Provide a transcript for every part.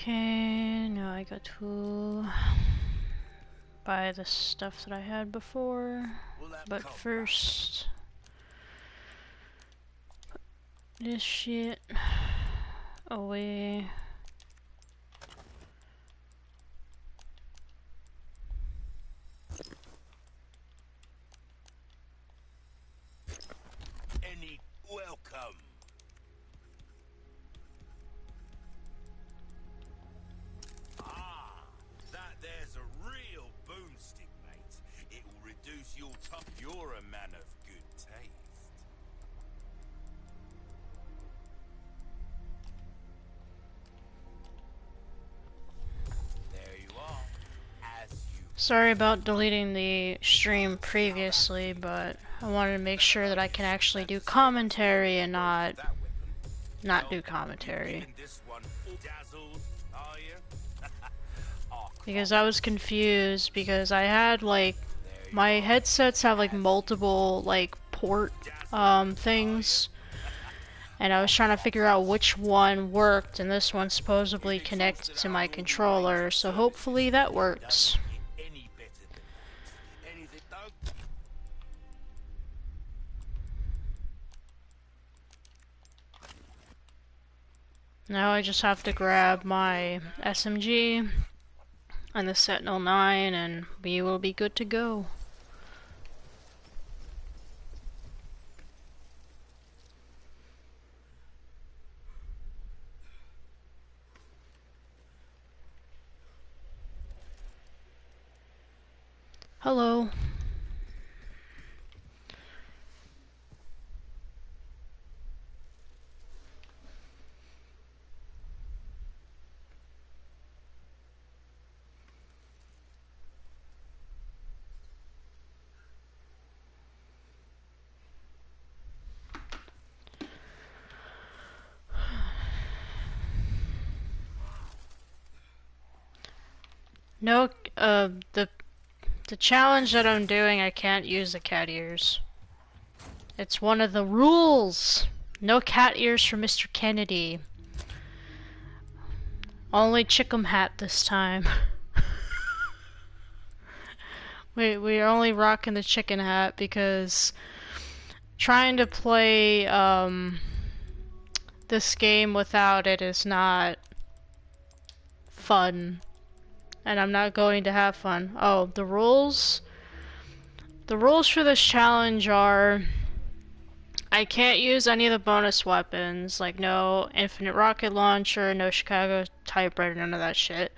Okay, now I got to buy the stuff that I had before, but first, put this shit away. Any welcome. That there's a real boomstick, mate. It will reduce your top. You're a man of good taste. There you are. As you. Sorry about deleting the stream previously, but I wanted to make sure that I can actually do commentary and not do commentary. Because I was confused because I had like my headsets have like multiple like port things, and I was trying to figure out which one worked, and this one supposedly connected to my controller, so hopefully that works. Now I just have to grab my SMG and the Sentinel 9 and we will be good to go. Hello. No, the challenge that I'm doing, I can't use the cat ears. It's one of the rules. No cat ears for Mr. Kennedy. Only Chickum hat this time. We're only rocking the chicken hat because trying to play this game without it is not fun. And I'm not going to have fun. Oh, the rules? The rules for this challenge are I can't use any of the bonus weapons, like no infinite rocket launcher, no Chicago typewriter, none of that shit.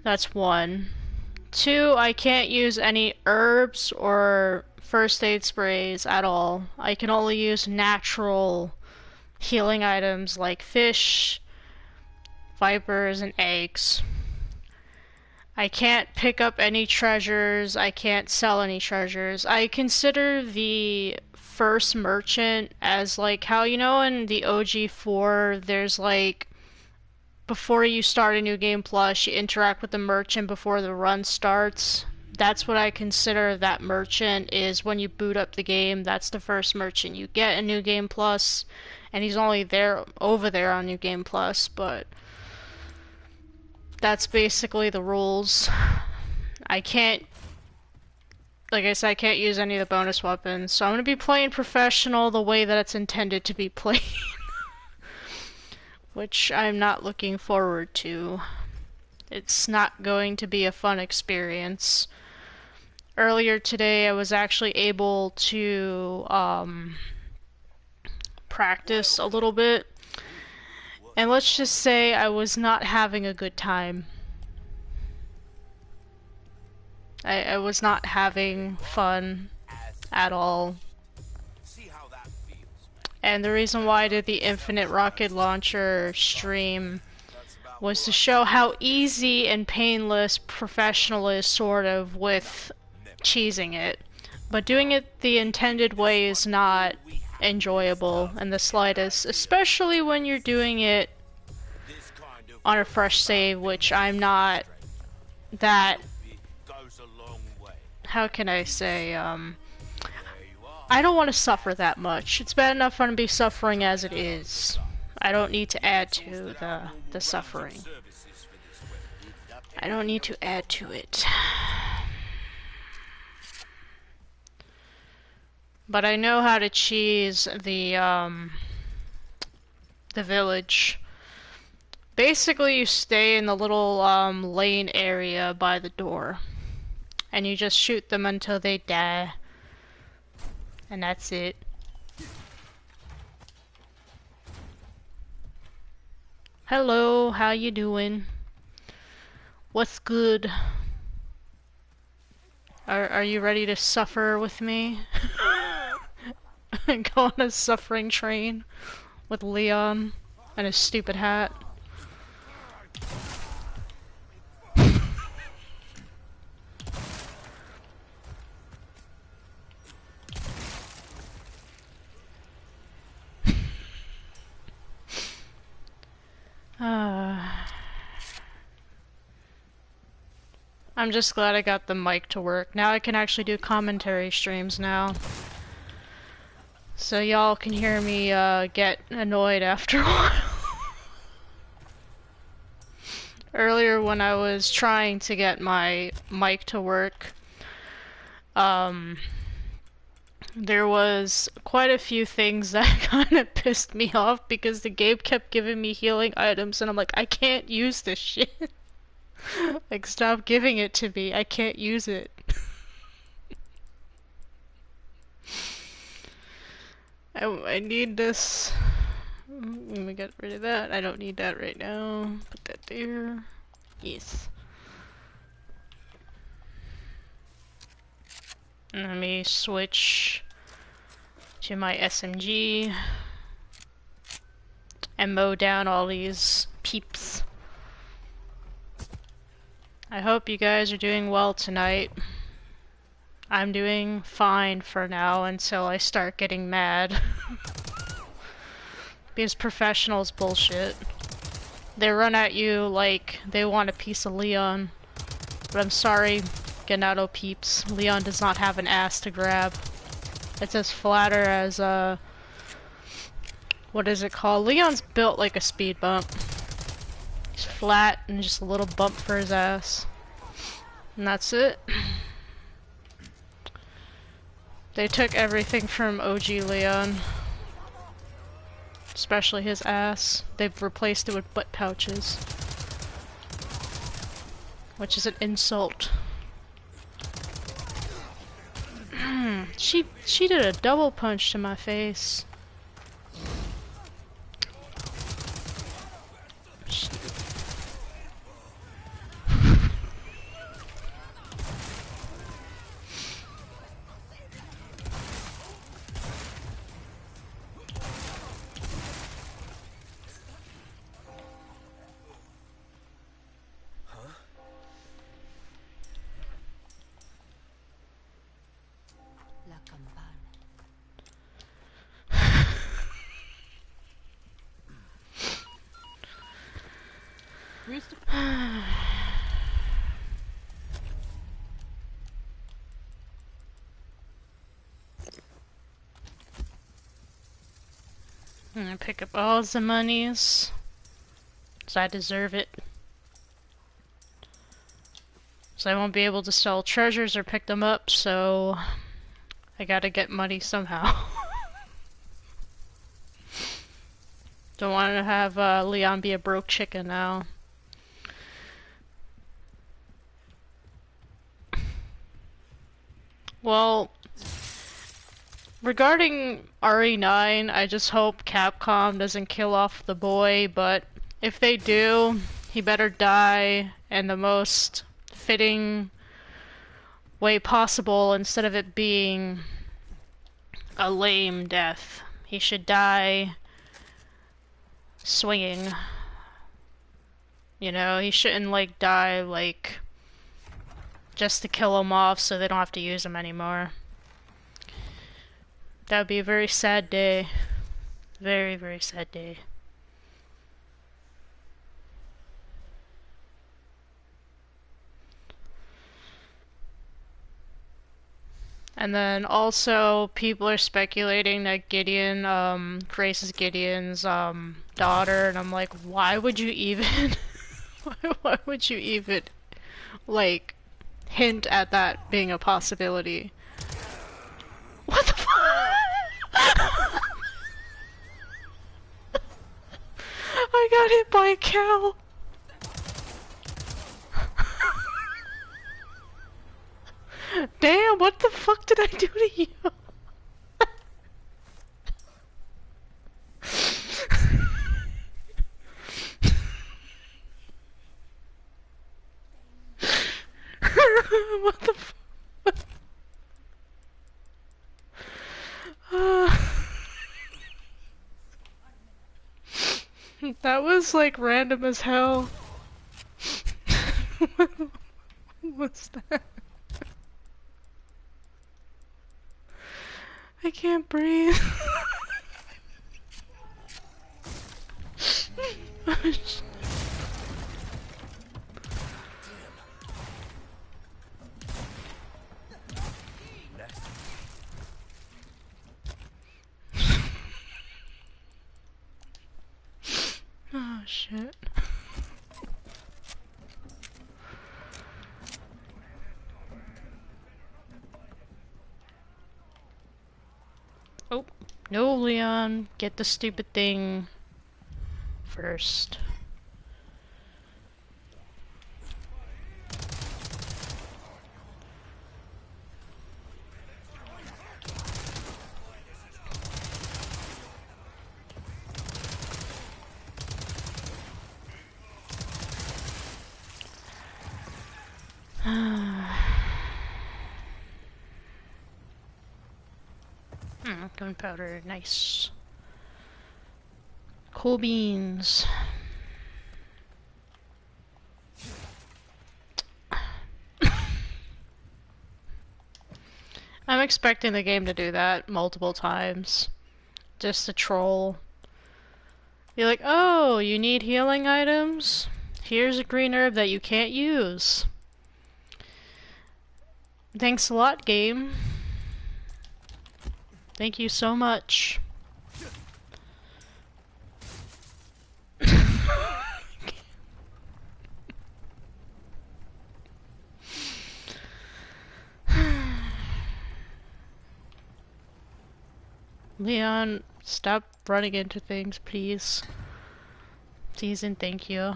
That's one. Two, I can't use any herbs or first aid sprays at all. I can only use natural healing items like fish, vipers, and eggs. I can't pick up any treasures, I can't sell any treasures. I consider the first merchant as like how, you know, in the OG4 there's like before you start a new game plus you interact with the merchant before the run starts. That's what I consider that merchant is when you boot up the game. That's the first merchant you get in New Game Plus, and he's only there over there on New Game Plus, but that's basically the rules. I can't, like I said, I can't use any of the bonus weapons, so I'm going to be playing professional the way that it's intended to be played. Which I'm not looking forward to. It's not going to be a fun experience. Earlier today I was actually able to practice a little bit. And let's just say I was not having a good time. I was not having fun at all. And the reason why I did the infinite rocket launcher stream was to show how easy and painless professional is, sort of, with cheesing it. But doing it the intended way is not enjoyable in the slightest, especially when you're doing it on a fresh save, which I'm not that, how can I say, I don't want to suffer that much. It's bad enough I'm going to be suffering as it is. I don't need to add Rentals to that our the normal ranging suffering. services for this weapon. I don't need to add to it. But I know how to cheese the village. Basically, you stay in the little lane area by the door, and you just shoot them until they die, and that's it. Hello, how you doing? What's good? Are you ready to suffer with me? Go on a suffering train with Leon and his stupid hat. I'm just glad I got the mic to work. Now I can actually do commentary streams now. So y'all can hear me get annoyed after a while. Earlier when I was trying to get my mic to work, um, there was quite a few things that kind of pissed me off because the game kept giving me healing items and I'm like, I can't use this shit. Like, stop giving it to me. I can't use it. I need this. Let me get rid of that. I don't need that right now. Put that there. Yes. And let me switch to my SMG and mow down all these peeps. I hope you guys are doing well tonight. I'm doing fine for now until I start getting mad. Because professionals bullshit. They run at you like they want a piece of Leon. But I'm sorry, Ganado peeps. Leon does not have an ass to grab. It's as flatter as, what is it called? Leon's built like a speed bump. He's flat and just a little bump for his ass. And that's it. They took everything from OG Leon. Especially his ass. They've replaced it with butt pouches. Which is an insult. She did a double punch to my face. I'm gonna pick up all the monies. So I deserve it. So I won't be able to sell treasures or pick them up, so I gotta get money somehow. Don't want to have Leon be a broke chicken now. Well, regarding RE9, I just hope Capcom doesn't kill off the boy, but if they do, he better die in the most fitting way possible instead of it being a lame death. He should die swinging. You know, he shouldn't like die like just to kill him off so they don't have to use him anymore. That would be a very sad day. Very, very sad day. And then also people are speculating that Gideon, Grace is Gideon's daughter, and I'm like, why would you even why would you even like hint at that being a possibility? What the fuck? I got hit by a cow. Damn, what the fuck did I do to you? What the fuck? That was like random as hell. What's that? I can't breathe. Oh shit. Oh, no, Leon. Get the stupid thing first. Gunpowder, nice. Cool beans. I'm expecting the game to do that multiple times. Just to troll. Be like, oh, you need healing items? Here's a green herb that you can't use. Thanks a lot, game. Thank you so much. Leon, stop running into things, please. Please and thank you.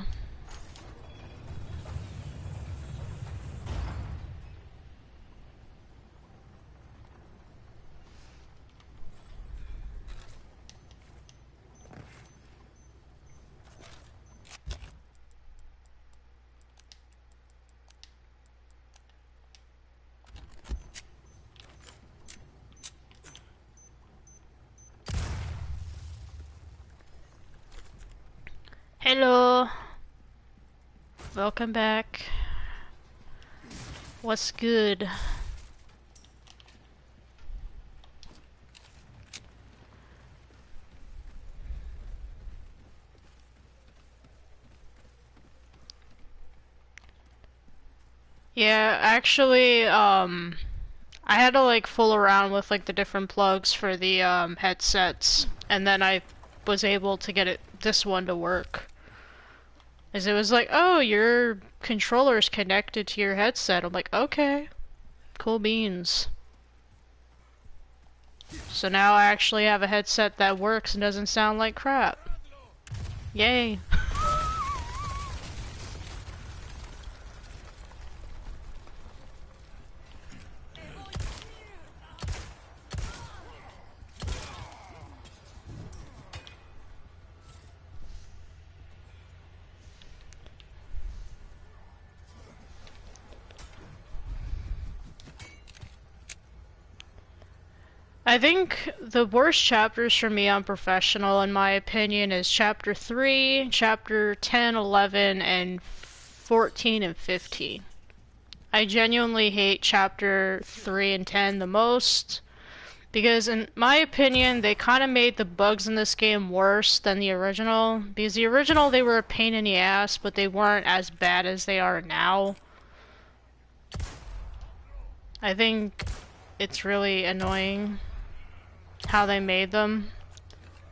Hello. Welcome back. What's good? Yeah, actually, I had to like fool around with like the different plugs for the headsets, and then I was able to get this one to work. As it was like, oh, your controller's connected to your headset. I'm like, okay, cool beans. So now I actually have a headset that works and doesn't sound like crap. Yay. I think the worst chapters for me on Professional, in my opinion, is Chapter 3, Chapter 10, 11, and 14 and 15. I genuinely hate Chapter 3 and 10 the most, because in my opinion, they kind of made the bugs in this game worse than the original. Because the original, they were a pain in the ass, but they weren't as bad as they are now. I think it's really annoying how they made them.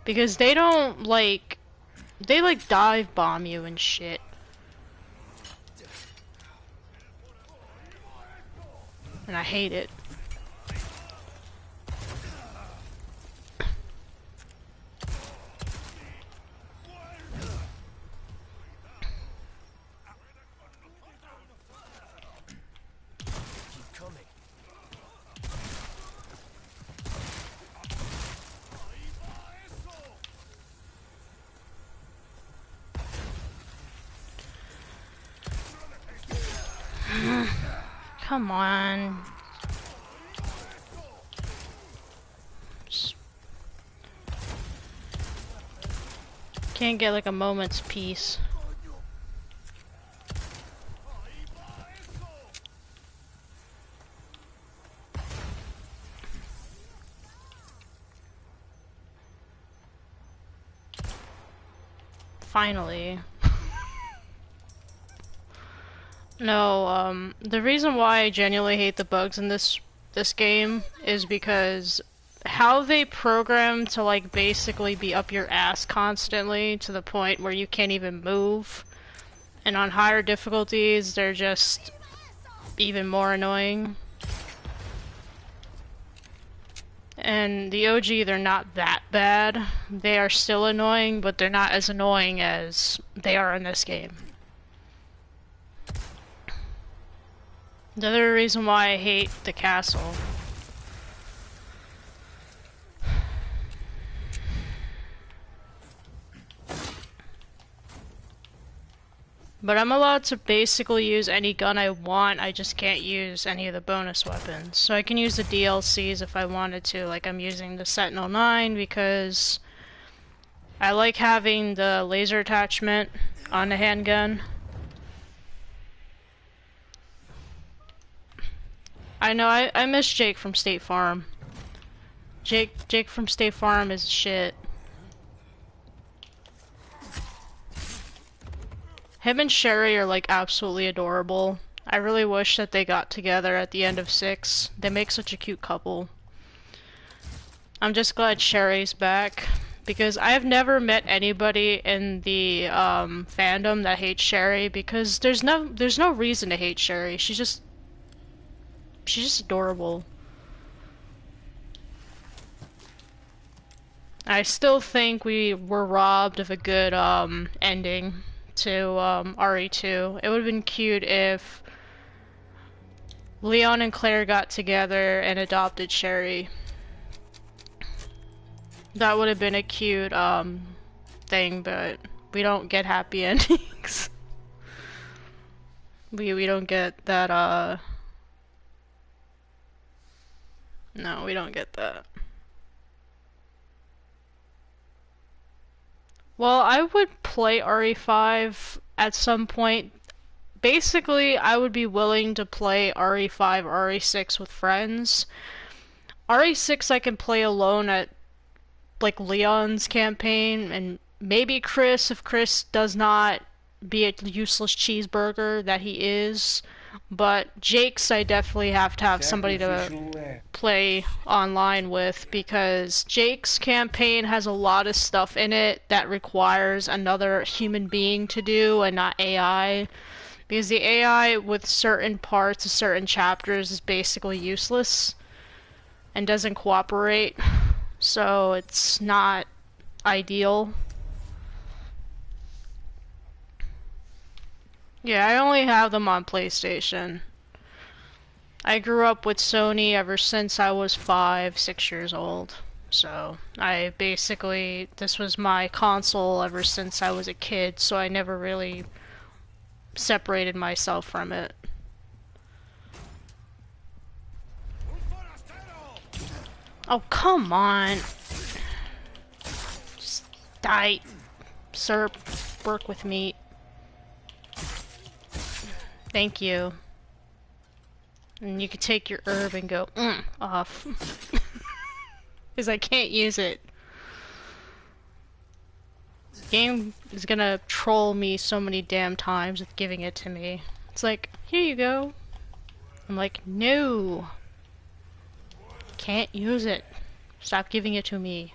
Because they don't, like, they, like, dive bomb you and shit. And I hate it. Come on. Can't get like a moment's peace. Finally. No, the reason why I genuinely hate the bugs in this game is because how they program to like basically be up your ass constantly to the point where you can't even move. And on higher difficulties, they're just even more annoying. And the OG, they're not that bad. They are still annoying, but they're not as annoying as they are in this game. The other reason why I hate the castle. But I'm allowed to basically use any gun I want, I just can't use any of the bonus weapons. So I can use the DLCs if I wanted to, like I'm using the Sentinel 9 because I like having the laser attachment on the handgun. I know, I miss Jake from State Farm. Jake from State Farm is shit. Him and Sherry are like absolutely adorable. I really wish that they got together at the end of 6. They make such a cute couple. I'm just glad Sherry's back because I've never met anybody in the fandom that hates Sherry because there's no reason to hate Sherry. She's just adorable. I still think we were robbed of a good ending to RE2. It would have been cute if Leon and Claire got together and adopted Sherry. That would have been a cute thing, but we don't get happy endings. we don't get that no, we don't get that. Well, I would play RE5 at some point. Basically, I would be willing to play RE5 or RE6 with friends. RE6 I can play alone at, like, Leon's campaign, and maybe Chris, if Chris does not be a useless cheeseburger that he is. But Jake's I definitely have to have somebody to play online with because Jake's campaign has a lot of stuff in it that requires another human being to do and not AI. Because the AI with certain parts of certain chapters is basically useless and doesn't cooperate. So it's not ideal. Yeah, I only have them on PlayStation. I grew up with Sony ever since I was 5, 6 years old. So, this was my console ever since I was a kid, so I never really separated myself from it. Oh, come on! Just die, sir. Work with me. Thank you. And you can take your herb and go off. Because I can't use it. The game is gonna troll me so many damn times with giving it to me. It's like, here you go. I'm like, no. can't use it. Stop giving it to me.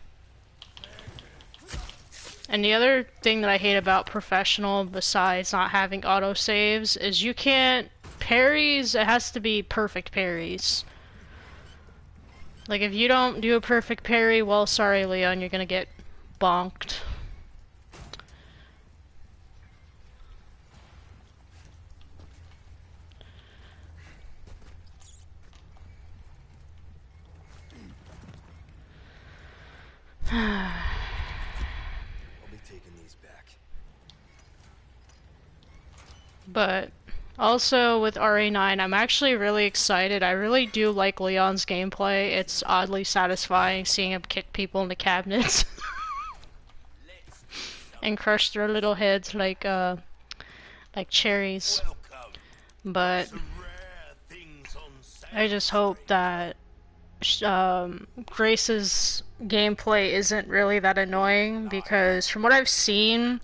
And the other thing that I hate about professional, besides not having autosaves, is you can't parries. It has to be perfect parries. Like, if you don't do a perfect parry, well, sorry, Leon, you're gonna get bonked. I'll be taking these back. But also with RA9, I'm actually really excited. I really do like Leon's gameplay. It's oddly satisfying seeing him kick people in the cabinets and crush their little heads like cherries. But I just hope that Grace's gameplay isn't really that annoying, because from what I've seen,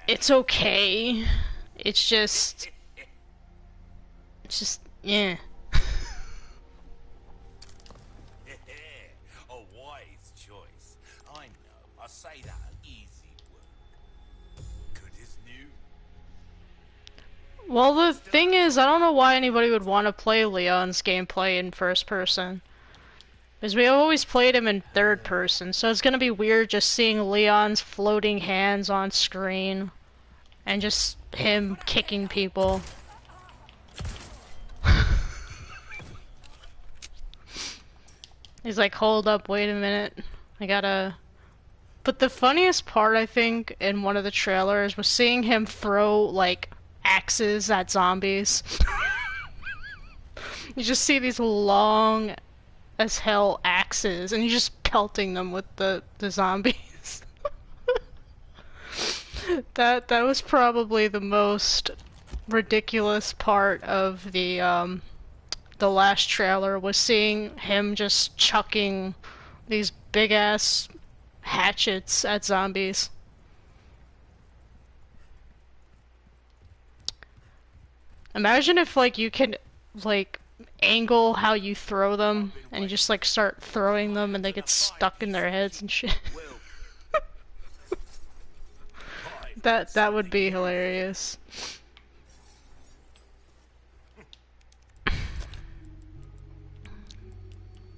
it's okay. It's just, yeah. A wise choice. I know. I say that easy word. Good as new. Well, the thing is, I don't know why anybody would want to play Leon's gameplay in first person. Because we always played him in third person, so it's gonna be weird just seeing Leon's floating hands on screen and just him kicking people. He's like, hold up, wait a minute. I gotta... But the funniest part, I think, in one of the trailers was seeing him throw, like, axes at zombies. You just see these long as hell axes, and he's just pelting them with the zombies. That was probably the most ridiculous part of the last trailer, was seeing him just chucking these big ass hatchets at zombies. Imagine if, like, you could, like, angle how you throw them, and you just, like, start throwing them and they get stuck in their heads and shit. That would be hilarious.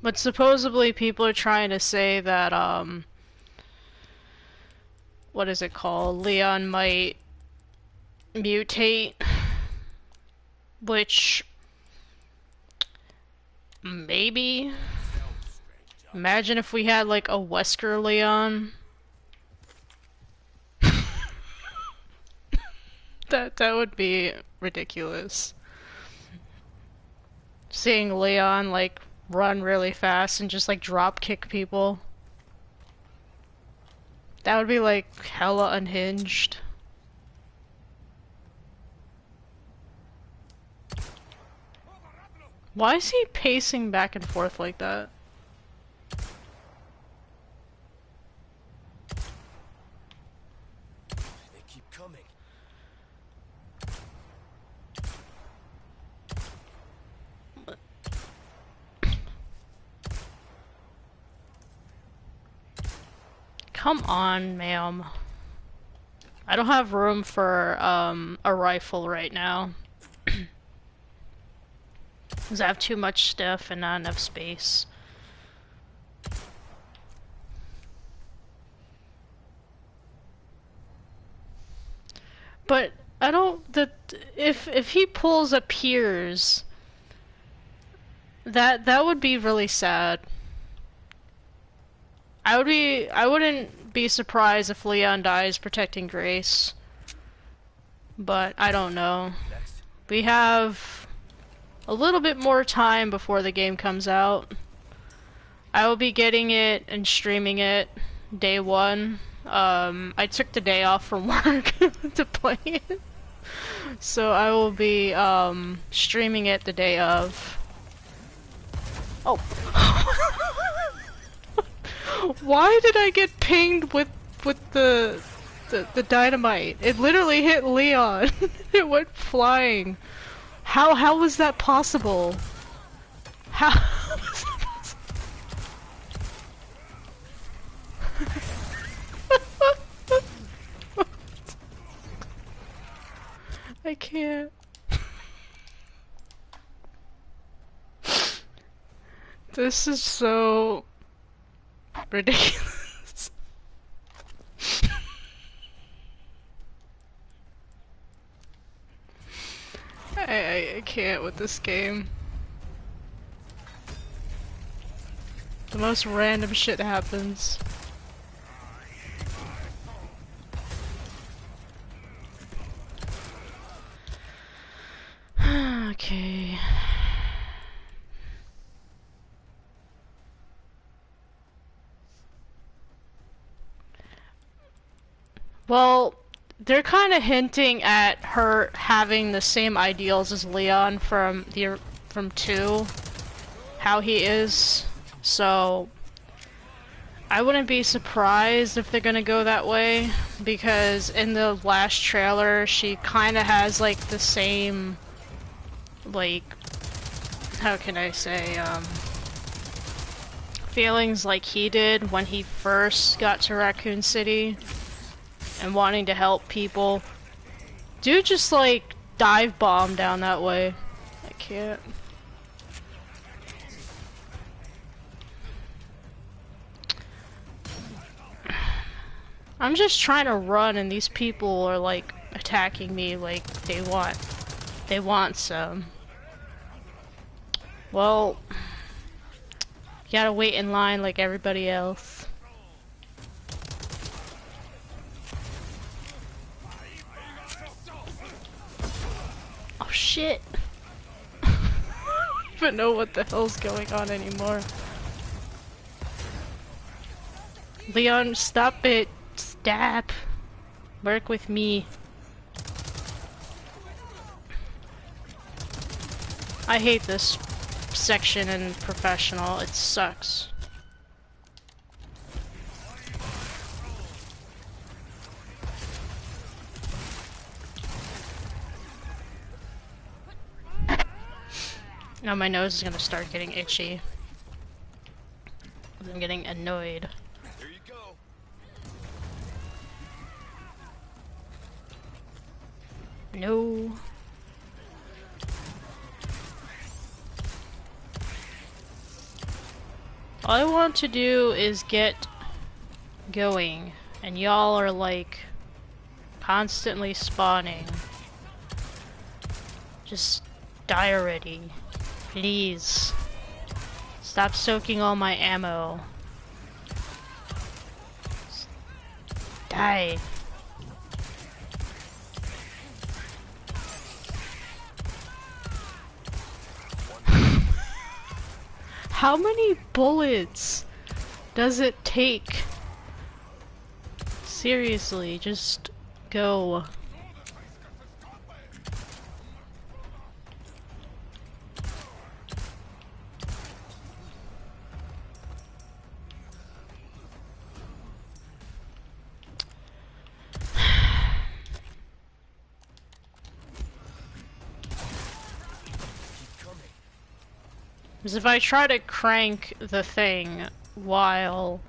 But supposedly people are trying to say that, what is it called? Leon might mutate, which maybe. Imagine if we had like a Wesker Leon. That would be ridiculous. Seeing Leon like run really fast and just like drop kick people. That would be like hella unhinged. Why is he pacing back and forth like that? They keep coming. Come on, ma'am. I don't have room for a rifle right now. Because I have too much stuff and not enough space. But I don't... If he pulls a Piers, that would be really sad. I wouldn't be surprised if Leon dies protecting Grace. But I don't know. We have a little bit more time before the game comes out. I will be getting it and streaming it day one. I took the day off from work to play it. So I will be streaming it the day of. Oh. Why did I get pinged with the dynamite? It literally hit Leon. It went flying. How was that possible? How? I can't. This is so ridiculous. I can't with this game. The most random shit happens. Okay. Well, they're kind of hinting at her having the same ideals as Leon from 2, how he is. So I wouldn't be surprised if they're gonna go that way, because in the last trailer she kind of has like the same, like, how can I say, feelings like he did when he first got to Raccoon City and wanting to help people. Dude just like dive bomb down that way. I can't. I'm just trying to run and these people are like attacking me like they want some. Well, you gotta wait in line like everybody else. Oh shit. I don't even know what the hell's going on anymore. Leon, stop it. Stab. Work with me. I hate this section in professional. It sucks. Now my nose is gonna start getting itchy. I'm getting annoyed. Here you go. No. All I want to do is get going, and y'all are like constantly spawning. Just die already. Please. Stop soaking all my ammo. Just die. How many bullets does it take? Seriously, just go. Because if I try to crank the thing while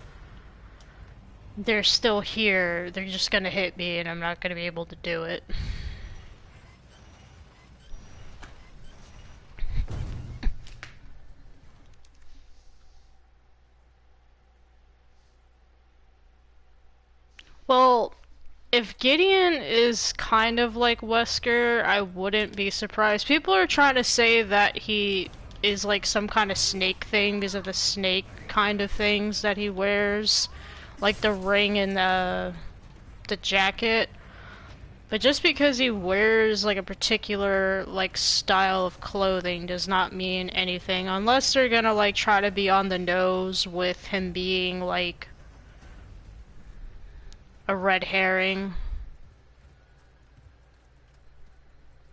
they're still here, they're just gonna hit me and I'm not gonna be able to do it. Well, if Gideon is kind of like Wesker, I wouldn't be surprised. People are trying to say that he is like some kind of snake thing because of the snake kind of things that he wears, like the ring and the jacket. But just because he wears like a particular like style of clothing does not mean anything, unless they're gonna like try to be on the nose with him being like a red herring,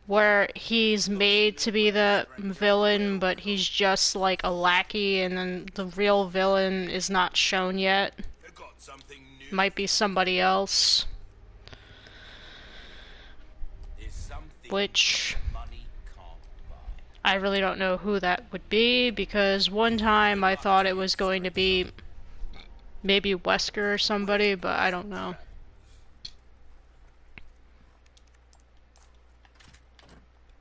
where he's made to be the villain, but he's just like a lackey, and then the real villain is not shown yet. I got something new. Might be somebody else, There's something which money can't buy. I really don't know who that would be, because one time I thought it was going to be maybe Wesker or somebody, but I don't know.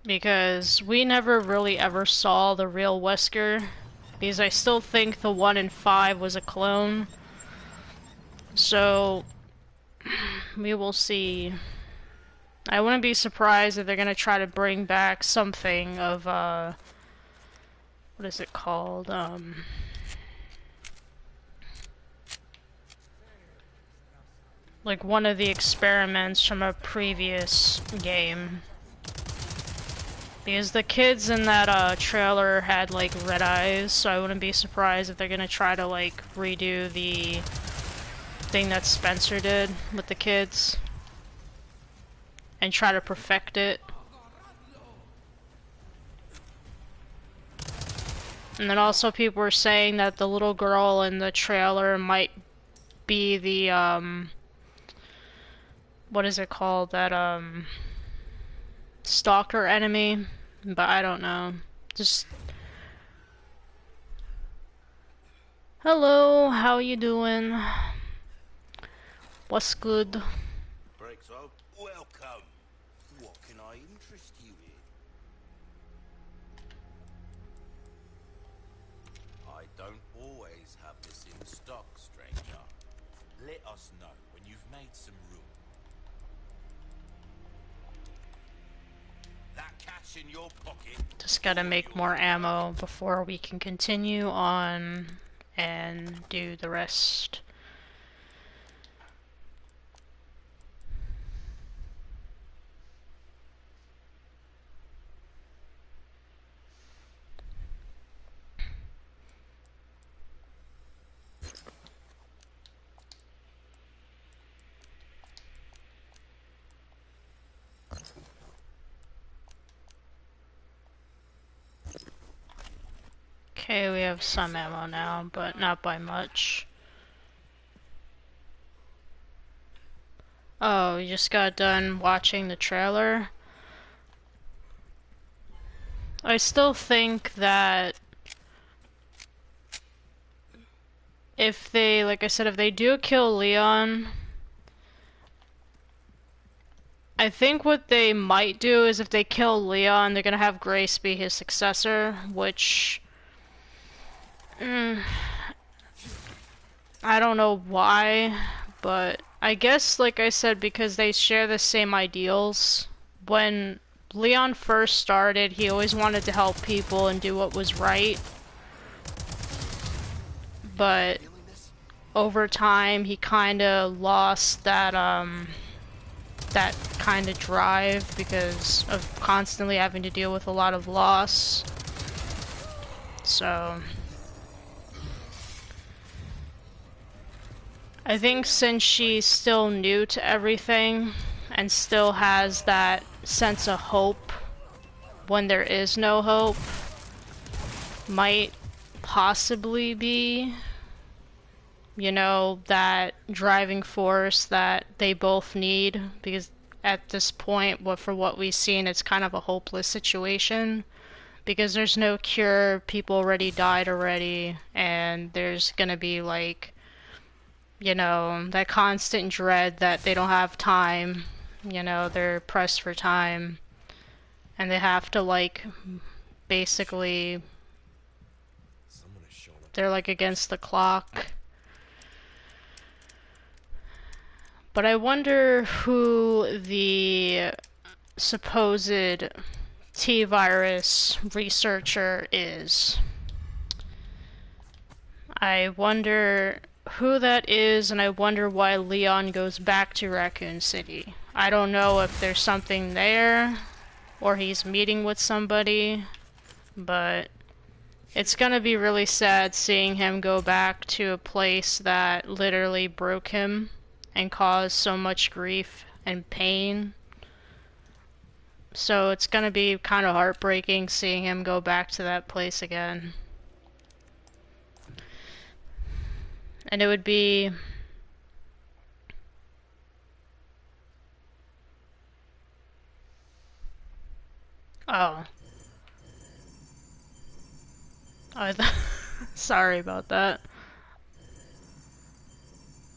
Because we never really ever saw the real Wesker, because I still think the 1 in 5 was a clone. So, we will see. I wouldn't be surprised if they're gonna try to bring back something of, what is it called? Like one of the experiments from a previous game. Because the kids in that trailer had like red eyes, so I wouldn't be surprised if they're gonna try to like redo the thing that Spencer did with the kids and try to perfect it. And then also people were saying that the little girl in the trailer might be the what is it called? That stalker enemy, but I don't know. Just hello, how you doing? What's good? Breaks up. Welcome. What can I interest you in? I don't always have this in stock, stranger. Let us know when you've made some room. That cash in your pocket. Just gotta make more ammo before we can continue on and do the rest. Okay, we have some ammo now, but not by much. Oh, we just got done watching the trailer. I still think that if they, like I said, if they do kill Leon, I think what they might do is if they kill Leon, they're gonna have Grace be his successor, which I don't know why, but I guess, like I said, because they share the same ideals. When Leon first started, he always wanted to help people and do what was right, but over time he kind of lost that kind of drive because of constantly having to deal with a lot of loss. So I think since she's still new to everything and still has that sense of hope when there is no hope, might possibly be, you know, that driving force that they both need, because at this point, for what we've seen, it's kind of a hopeless situation because there's no cure, people already died already, and there's gonna be like, you know, that constant dread that they don't have time, you know, they're pressed for time, and they have to, like, basically, they're like against the clock. But I wonder who the supposed T-virus researcher is. I wonder who that is, and I wonder why Leon goes back to Raccoon City. I don't know if there's something there, or he's meeting with somebody, but it's gonna be really sad seeing him go back to a place that literally broke him and caused so much grief and pain. So it's gonna be kind of heartbreaking seeing him go back to that place again. And it would be... Oh. I sorry about that.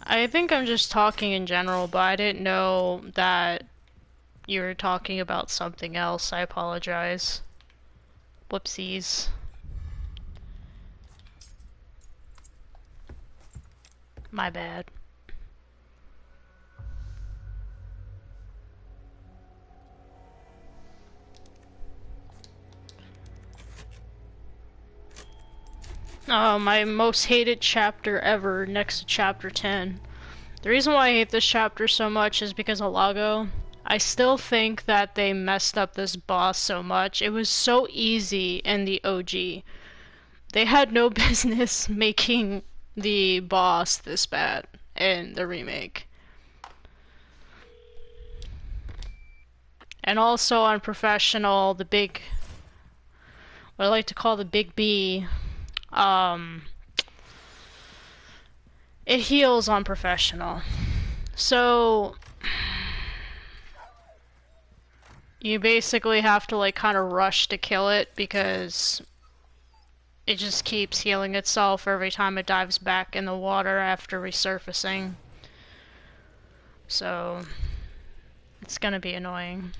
I think I'm just talking in general, but I didn't know that you were talking about something else. I apologize. Whoopsies. My bad. Oh, my most hated chapter ever, next to chapter 10. The reason why I hate this chapter so much is because of Lago. I still think that they messed up this boss so much. It was so easy in the OG. They had no business making the boss this bad in the remake. And also on Professional, the big, what I like to call the big B, it heals on Professional. So you basically have to like kind of rush to kill it because it just keeps healing itself every time it dives back in the water after resurfacing. So it's gonna be annoying.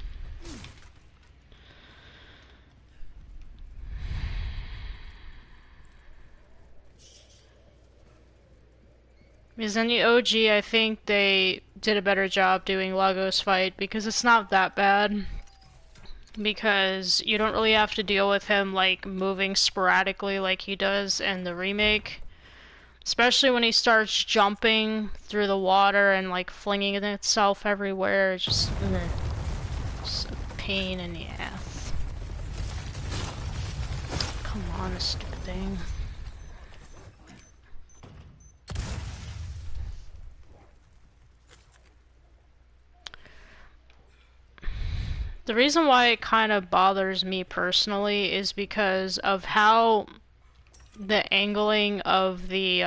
Because in the OG, I think they did a better job doing Lago's fight because it's not that bad. Because you don't really have to deal with him like moving sporadically like he does in the remake. Especially when he starts jumping through the water and like flinging itself everywhere. It's just a pain in the ass. Come on, this stupid thing. The reason why it kind of bothers me personally is because of how the angling of the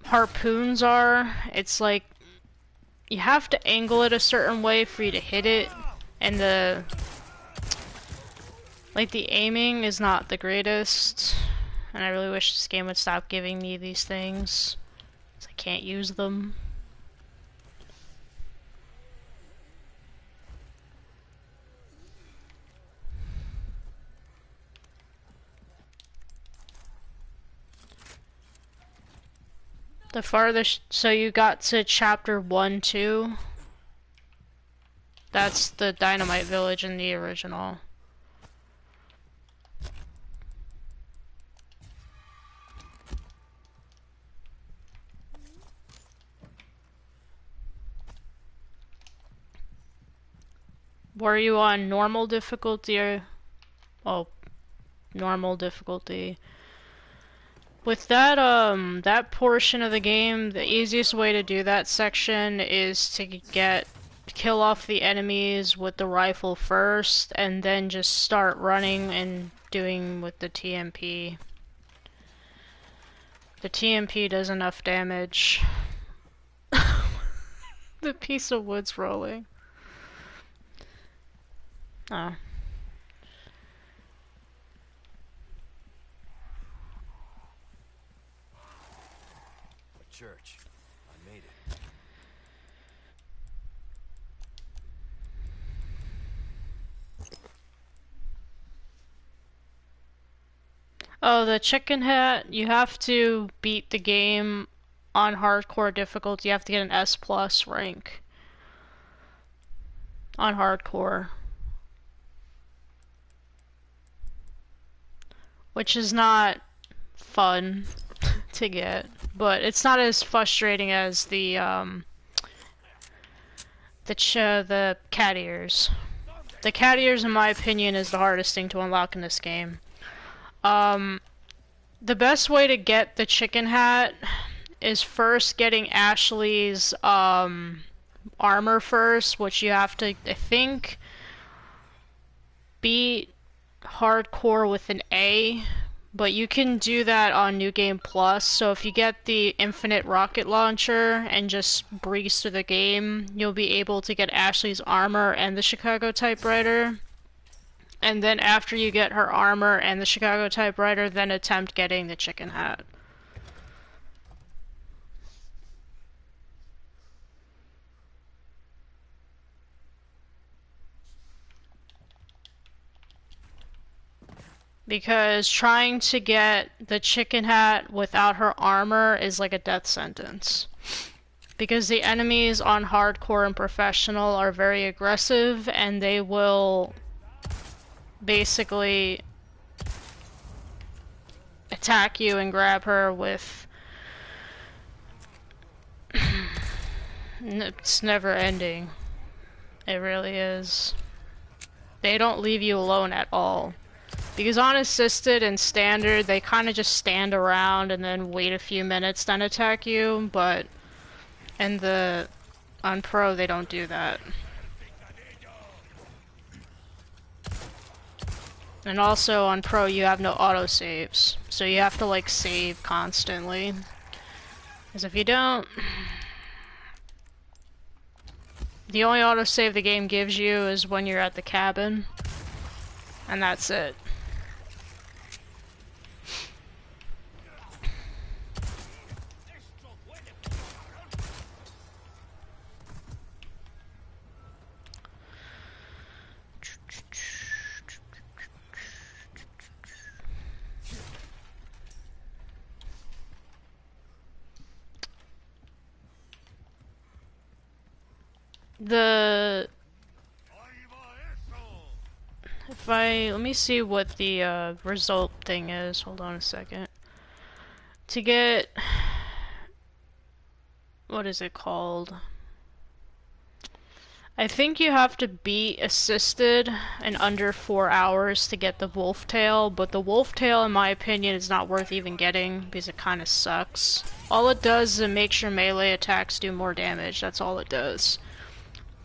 harpoons are. It's like you have to angle it a certain way for you to hit it, and the aiming is not the greatest. And I really wish this game would stop giving me these things, because I can't use them. The farthest, so you got to chapter 1, 2. That's the Dynamite Village in the original. Were you on normal difficulty or... Oh, normal difficulty. With that, that portion of the game, the easiest way to do that section is to kill off the enemies with the rifle first, and then just start running and doing with the TMP. The TMP does enough damage. The piece of wood's rolling. Oh. Church. I made it. Oh, the chicken hat, you have to beat the game on hardcore difficulty. You have to get an S plus rank on hardcore. Which is not fun to get, but it's not as frustrating as the cat ears. The cat ears, in my opinion, is the hardest thing to unlock in this game. The best way to get the chicken hat is first getting Ashley's armor first, which you have to, I think, beat hardcore with an A, but you can do that on New Game Plus. So if you get the infinite rocket launcher and just breeze through the game, you'll be able to get Ashley's armor and the Chicago typewriter. And then after you get her armor and the Chicago typewriter, then attempt getting the chicken hat. Because trying to get the chicken hat without her armor is like a death sentence. Because the enemies on hardcore and professional are very aggressive and they will basically attack you and grab her with... It's never ending. It really is. They don't leave you alone at all. Because on assisted and standard, they kind of just stand around and then wait a few minutes, then attack you, but on pro, they don't do that. And also on pro, you have no autosaves, so you have to like save constantly. Because if you don't, the only autosave the game gives you is when you're at the cabin, and that's it. Let me see what the result thing is. Hold on a second. To get, what is it called? I think you have to beat assisted in under 4 hours to get the wolf tail, but the wolf tail, in my opinion, is not worth even getting because it kind of sucks. All it does is it makes your melee attacks do more damage. That's all it does.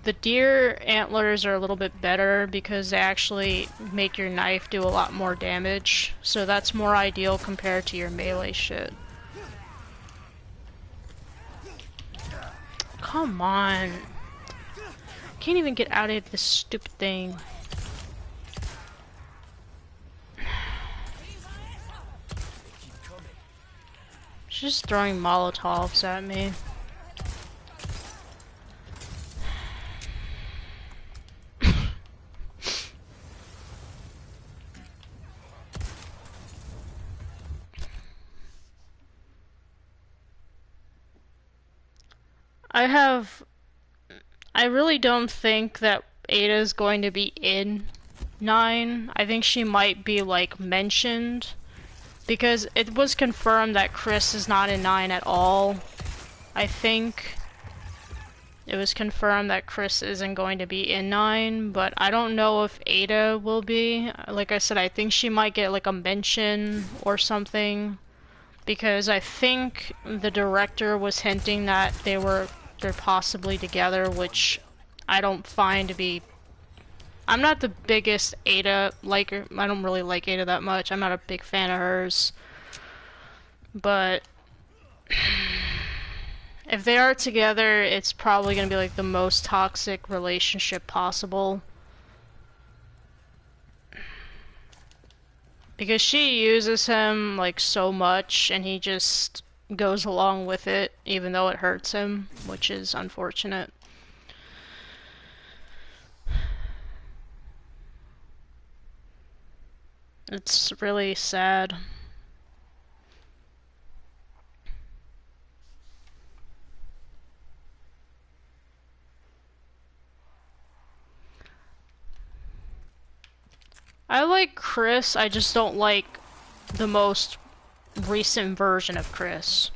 The deer antlers are a little bit better because they actually make your knife do a lot more damage, so that's more ideal compared to your melee shit. Come on. Can't even get out of this stupid thing. She's just throwing Molotovs at me. I really don't think that Ada is going to be in 9. I think she might be, like, mentioned. Because it was confirmed that Chris is not in 9 at all. I think it was confirmed that Chris isn't going to be in 9, but I don't know if Ada will be. Like I said, I think she might get, like, a mention or something. Because I think the director was hinting that they're possibly together, which I don't find to be... I'm not the biggest Ada liker. I don't really like Ada that much. I'm not a big fan of hers. But if they are together, it's probably going to be like the most toxic relationship possible. Because she uses him like so much and he just goes along with it even though it hurts him, which is unfortunate. It's really sad. I like Chris, I just don't like the most recent version of Chris.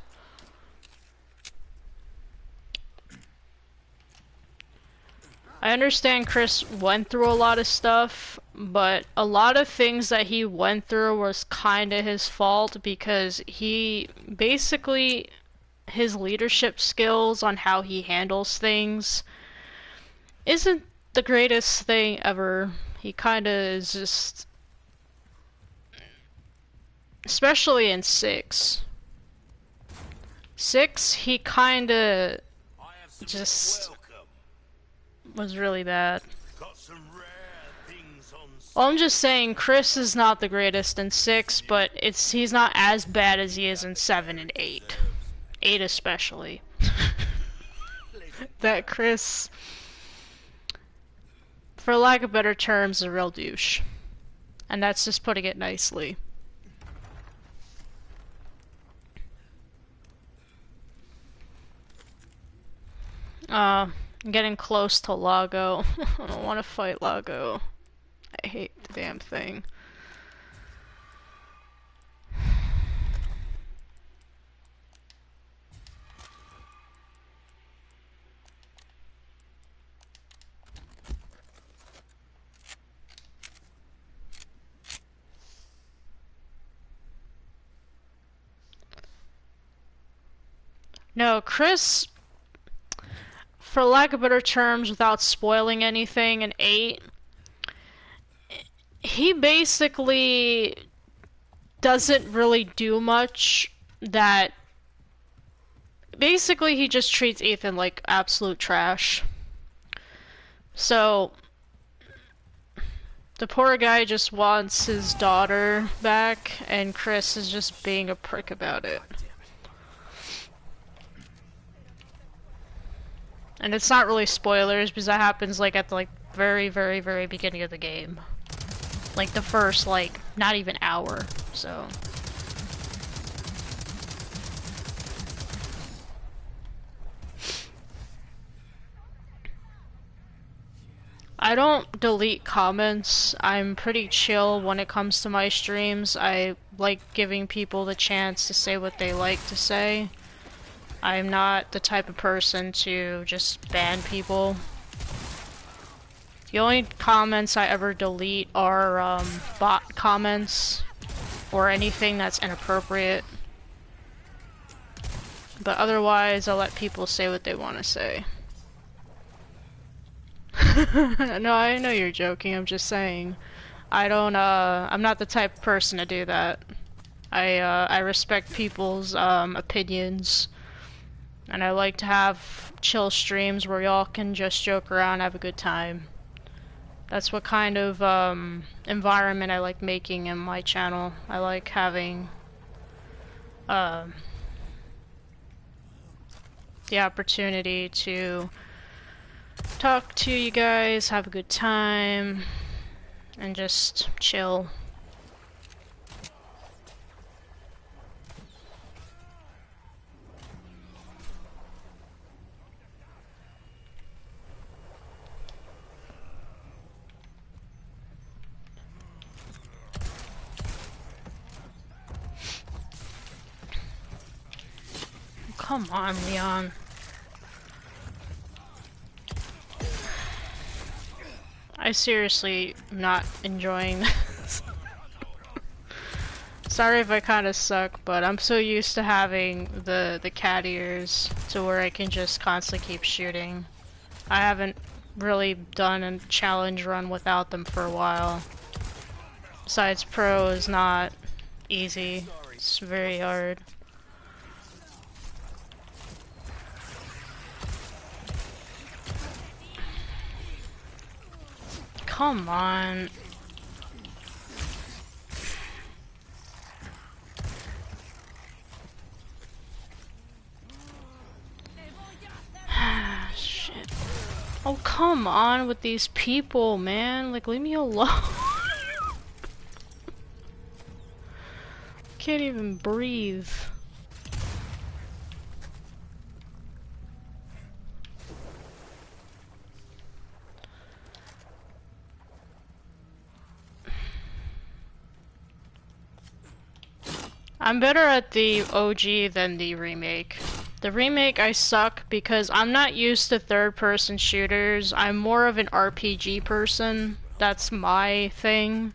I understand Chris went through a lot of stuff, but a lot of things that he went through was kinda his fault because he basically, his leadership skills on how he handles things isn't the greatest thing ever. He kinda is just... Especially in 6. 6, he kinda just was really bad. Got some rare things Well, I'm just saying Chris is not the greatest in 6, but he's not as bad as he is in 7 and 8. 8 especially. That Chris, for lack of better terms, is a real douche. And that's just putting it nicely. I'm getting close to Lago. I don't want to fight Lago. I hate the damn thing. No, Chris, for lack of better terms, without spoiling anything, in 8, he basically doesn't really do much. That basically he just treats Ethan like absolute trash. So the poor guy just wants his daughter back, and Chris is just being a prick about it. And it's not really spoilers because that happens like at the very, very, very beginning of the game. Like the first not even hour, so. I don't delete comments. I'm pretty chill when it comes to my streams. I like giving people the chance to say what they like to say. I'm not the type of person to just ban people. The only comments I ever delete are bot comments or anything that's inappropriate. But otherwise, I'll let people say what they want to say. No, I know you're joking, I'm just saying. I'm not the type of person to do that. I respect people's opinions. And I like to have chill streams where y'all can just joke around, have a good time. That's what kind of environment I like making in my channel. I like having the opportunity to talk to you guys, have a good time, and just chill. Come on, Leon. I seriously am not enjoying this. Sorry if I kind of suck, but I'm so used to having the cat ears to where I can just constantly keep shooting. I haven't really done a challenge run without them for a while. Besides, pro is not easy. It's very hard. Come on. Shit. Oh, come on with these people, man. Like, leave me alone. Can't even breathe. I'm better at the OG than the remake. The remake I suck because I'm not used to third-person shooters. I'm more of an RPG person. That's my thing.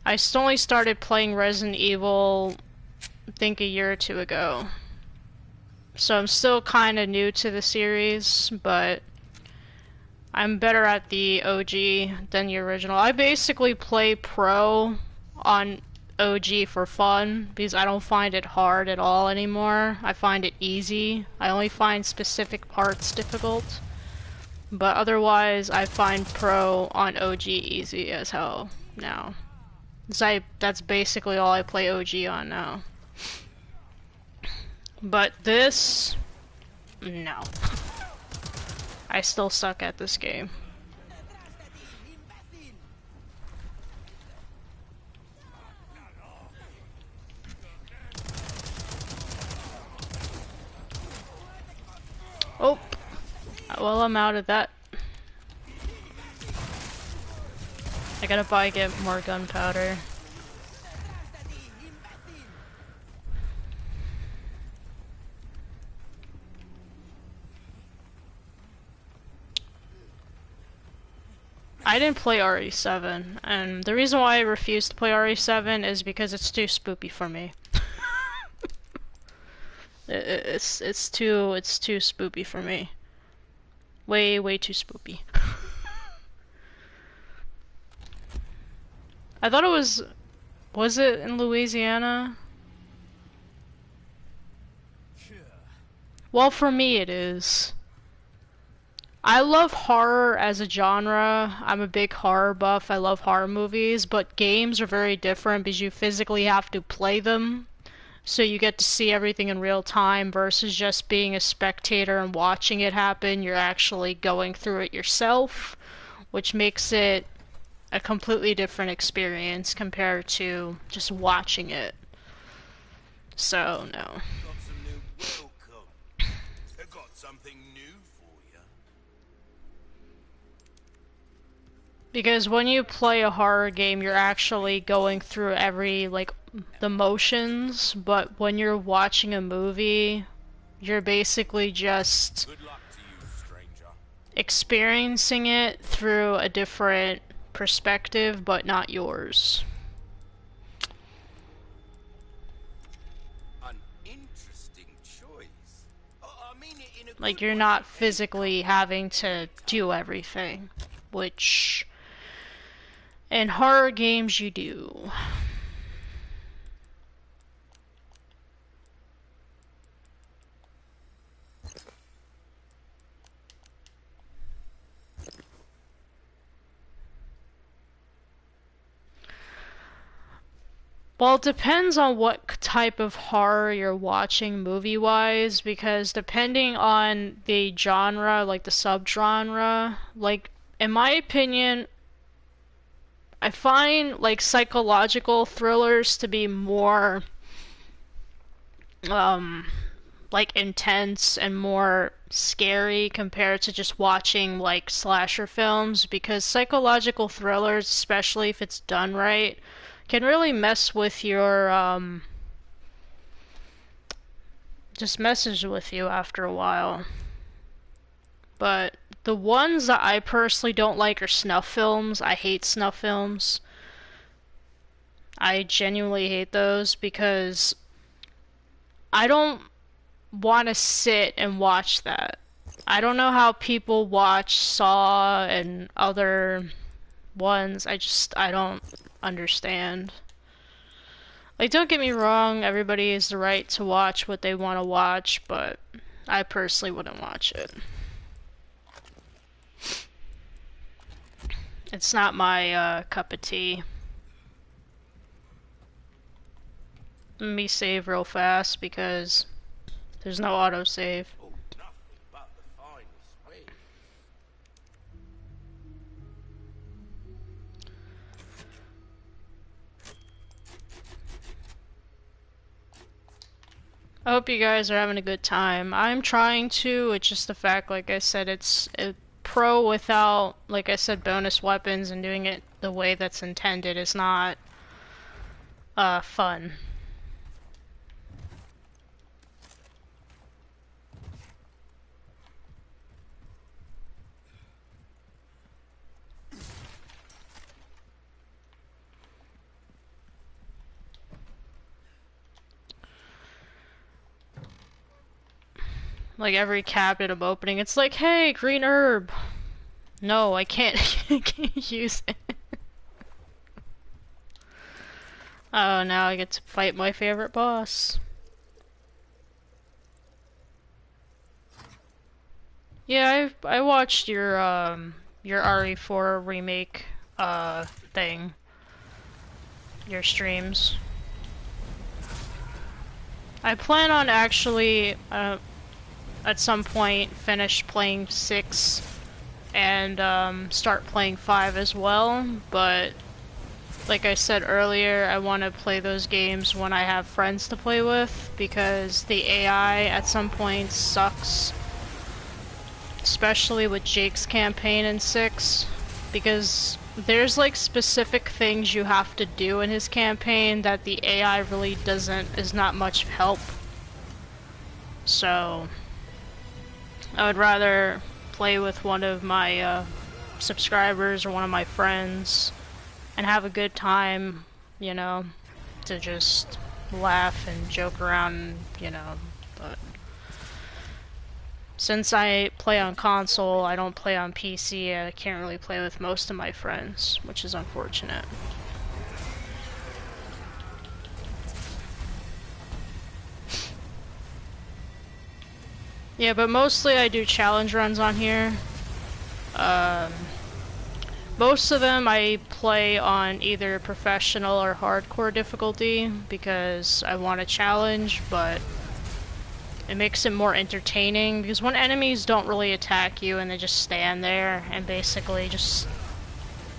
I only started playing Resident Evil, I think a year or two ago. So I'm still kind of new to the series, but I'm better at the OG than the original. I basically play pro on OG for fun because I don't find it hard at all anymore. I find it easy. I only find specific parts difficult. But otherwise, I find Pro on OG easy as hell now. That's basically all I play OG on now. But this, no. I still suck at this game. Oh, well, I'm out of that. I gotta get more gunpowder. I didn't play RE7, and the reason why I refuse to play RE7 is because it's too spoopy for me. It's too spoopy for me. Way too spoopy. I thought it was it in Louisiana? Well, for me it is. I love horror as a genre. I'm a big horror buff. I love horror movies, but games are very different because you physically have to play them. So you get to see everything in real time versus just being a spectator and watching it happen. You're actually going through it yourself, which makes it a completely different experience compared to just watching it. So, no. Got some new welcome. I got something new for you. Because when you play a horror game, you're actually going through every, like, the motions, but when you're watching a movie, you're basically just Good luck to you, stranger. experiencing it through a different perspective, but not yours. An interesting choice. I mean it in a Like, good you're way. not physically having to do everything, which in horror games you do. Well, it depends on what type of horror you're watching movie-wise, because depending on the genre, like the subgenre, like, in my opinion, I find, like, psychological thrillers to be more, um, like, intense and more scary compared to just watching, like, slasher films, because psychological thrillers, especially if it's done right, can really mess with your, just messes with you after a while. But the ones that I personally don't like are snuff films. I hate snuff films. I genuinely hate those because I don't want to sit and watch that. I don't know how people watch Saw and other ones. I don't understand. Like, don't get me wrong, everybody has the right to watch what they want to watch, but I personally wouldn't watch it. It's not my cup of tea. Let me save real fast because there's no autosave. Oh, nothing but the finest way. I hope you guys are having a good time. I'm trying to, it's just the fact, like I said, it's a pro without, like I said, bonus weapons, and doing it the way that's intended is not, fun. Like, every cabinet I'm opening, it's like, hey, green herb! No, I can't, I can't use it. Oh, now I get to fight my favorite boss. Yeah, I watched your RE4 remake thing, your streams. I plan on actually at some point finish playing 6 and start playing 5 as well, but like I said earlier, I want to play those games when I have friends to play with because the AI at some point sucks, especially with Jake's campaign in 6, because there's like specific things you have to do in his campaign that the AI really is not much help. So I would rather play with one of my subscribers or one of my friends and have a good time, you know, to just laugh and joke around, you know, but since I play on console, I don't play on PC, I can't really play with most of my friends, which is unfortunate. Yeah, but mostly I do challenge runs on here. Um, Most of them I play on either professional or hardcore difficulty because I want a challenge, but it makes it more entertaining because when enemies don't really attack you and they just stand there and basically just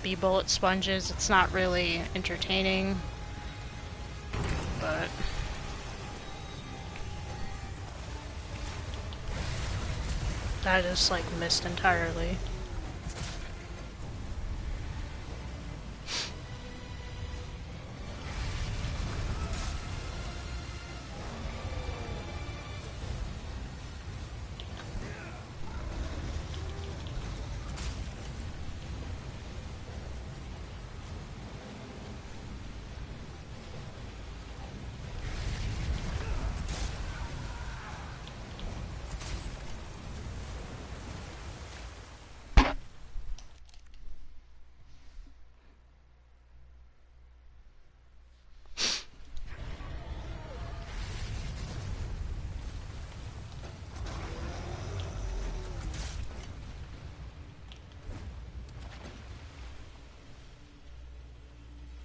be bullet sponges, it's not really entertaining. But I just like missed entirely.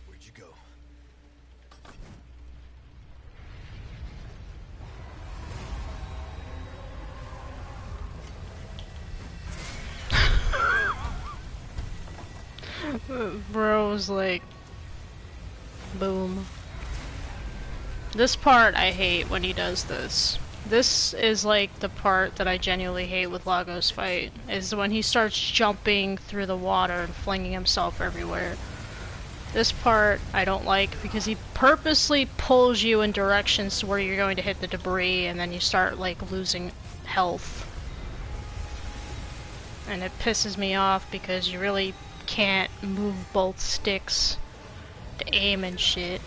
Where'd you go? Bro was like, boom. This part I hate when he does this. This is like the part that I genuinely hate with Lagos fight, is when he starts jumping through the water and flinging himself everywhere. This part I don't like because he purposely pulls you in directions to where you're going to hit the debris and then you start like losing health. And it pisses me off because you really can't move both sticks to aim and shit.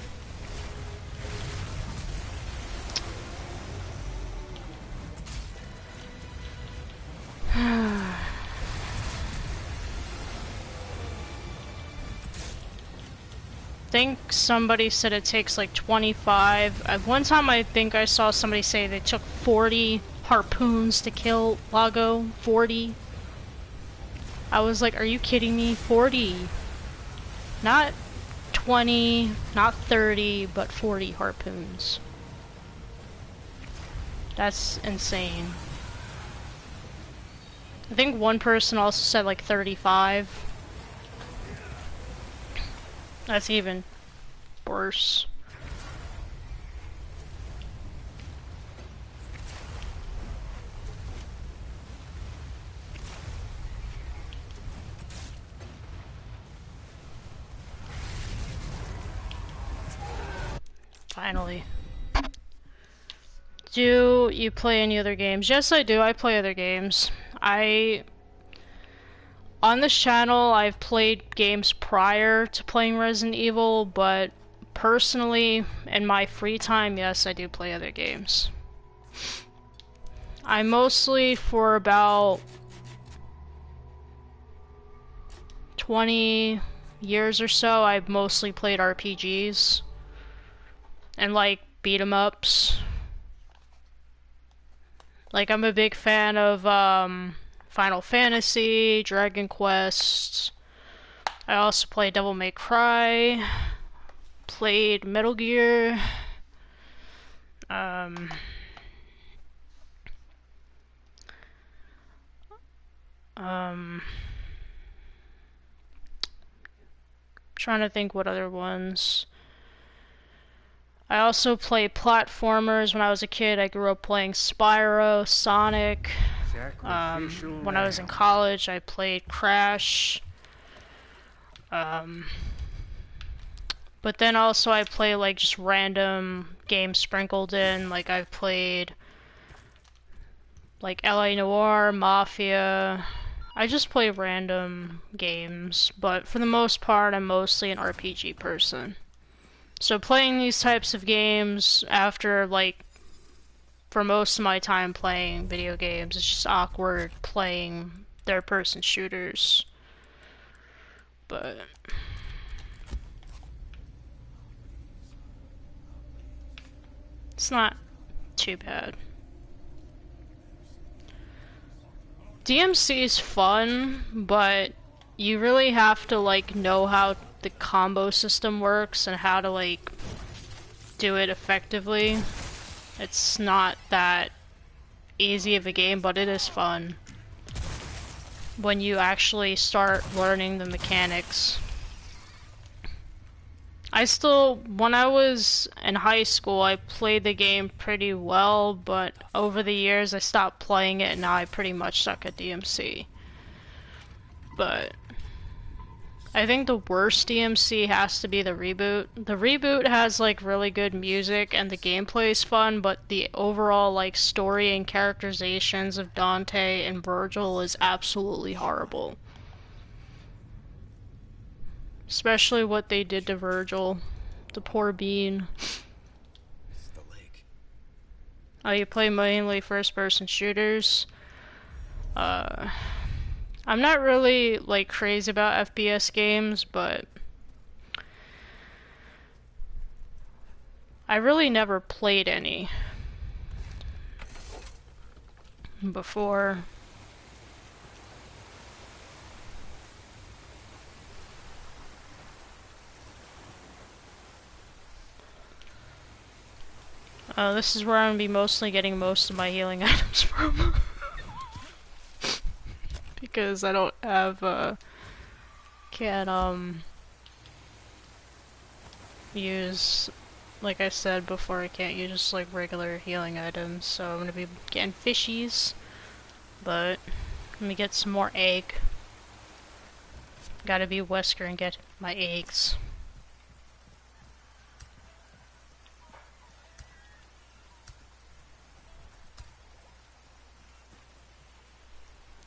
I think somebody said it takes like 25. One time I think I saw somebody say they took 40 harpoons to kill Lago. 40. I was like, are you kidding me? 40. Not 20, not 30, but 40 harpoons. That's insane. I think one person also said like 35. That's even worse. Finally. Do you play any other games? Yes, I do. I play other games. On this channel, I've played games prior to playing Resident Evil, but personally, in my free time, yes, I do play other games. I mostly, for about 20 years or so, I've mostly played RPGs and like beat 'em ups. Like I'm a big fan of Final Fantasy, Dragon Quest. I also played Devil May Cry, played Metal Gear. Um, um, Trying to think what other ones. I also played platformers when I was a kid. I grew up playing Spyro, Sonic. Sacrificial When I was in lamb. college, I played Crash. But then also I play like just random games sprinkled in. Like I've played like LA Noire, Mafia. I just play random games, but for the most part, I'm mostly an RPG person. So playing these types of games after like for most of my time playing video games, it's just awkward playing third-person shooters. But it's not too bad. DMC is fun, but you really have to like know how the combo system works and how to like do it effectively. It's not that easy of a game, but it is fun when you actually start learning the mechanics. When I was in high school, I played the game pretty well, but over the years I stopped playing it and now I pretty much suck at DMC. But I think the worst DMC has to be the reboot. The reboot has like really good music and the gameplay is fun, but the overall like story and characterizations of Dante and Virgil is absolutely horrible. Especially what they did to Virgil. The poor bean. This is the lake. Oh, you play mainly first-person shooters? I'm not really, like, crazy about FPS games, but I really never played any before. This is where I'm gonna be mostly getting most of my healing items from. Because I don't have, can't, use, like I said before, I can't use just, like, regular healing items, so I'm gonna be getting fishies. But, let me get some more egg. Gotta be Wesker and get my eggs.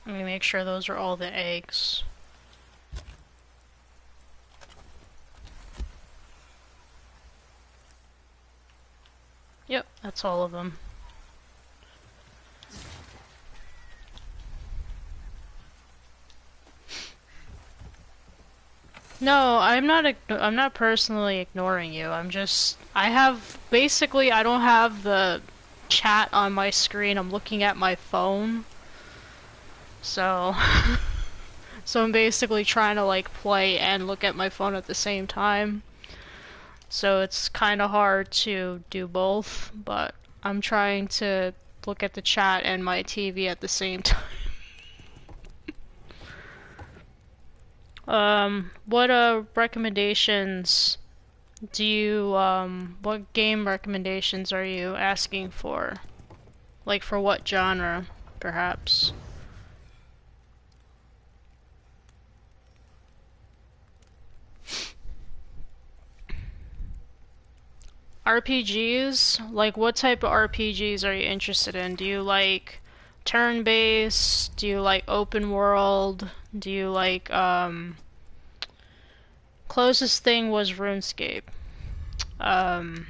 Let me make sure those are all the eggs. Yep, that's all of them. No, I'm not personally ignoring you. I don't have the chat on my screen. I'm looking at my phone. So, so I'm basically trying to like play and look at my phone at the same time. So it's kind of hard to do both, but I'm trying to look at the chat and my TV at the same time. What recommendations what game recommendations are you asking for? Like for what genre, perhaps? RPGs? Like what type of RPGs are you interested in? Do you like turn-based? Do you like open world? Do you like closest thing was RuneScape. Um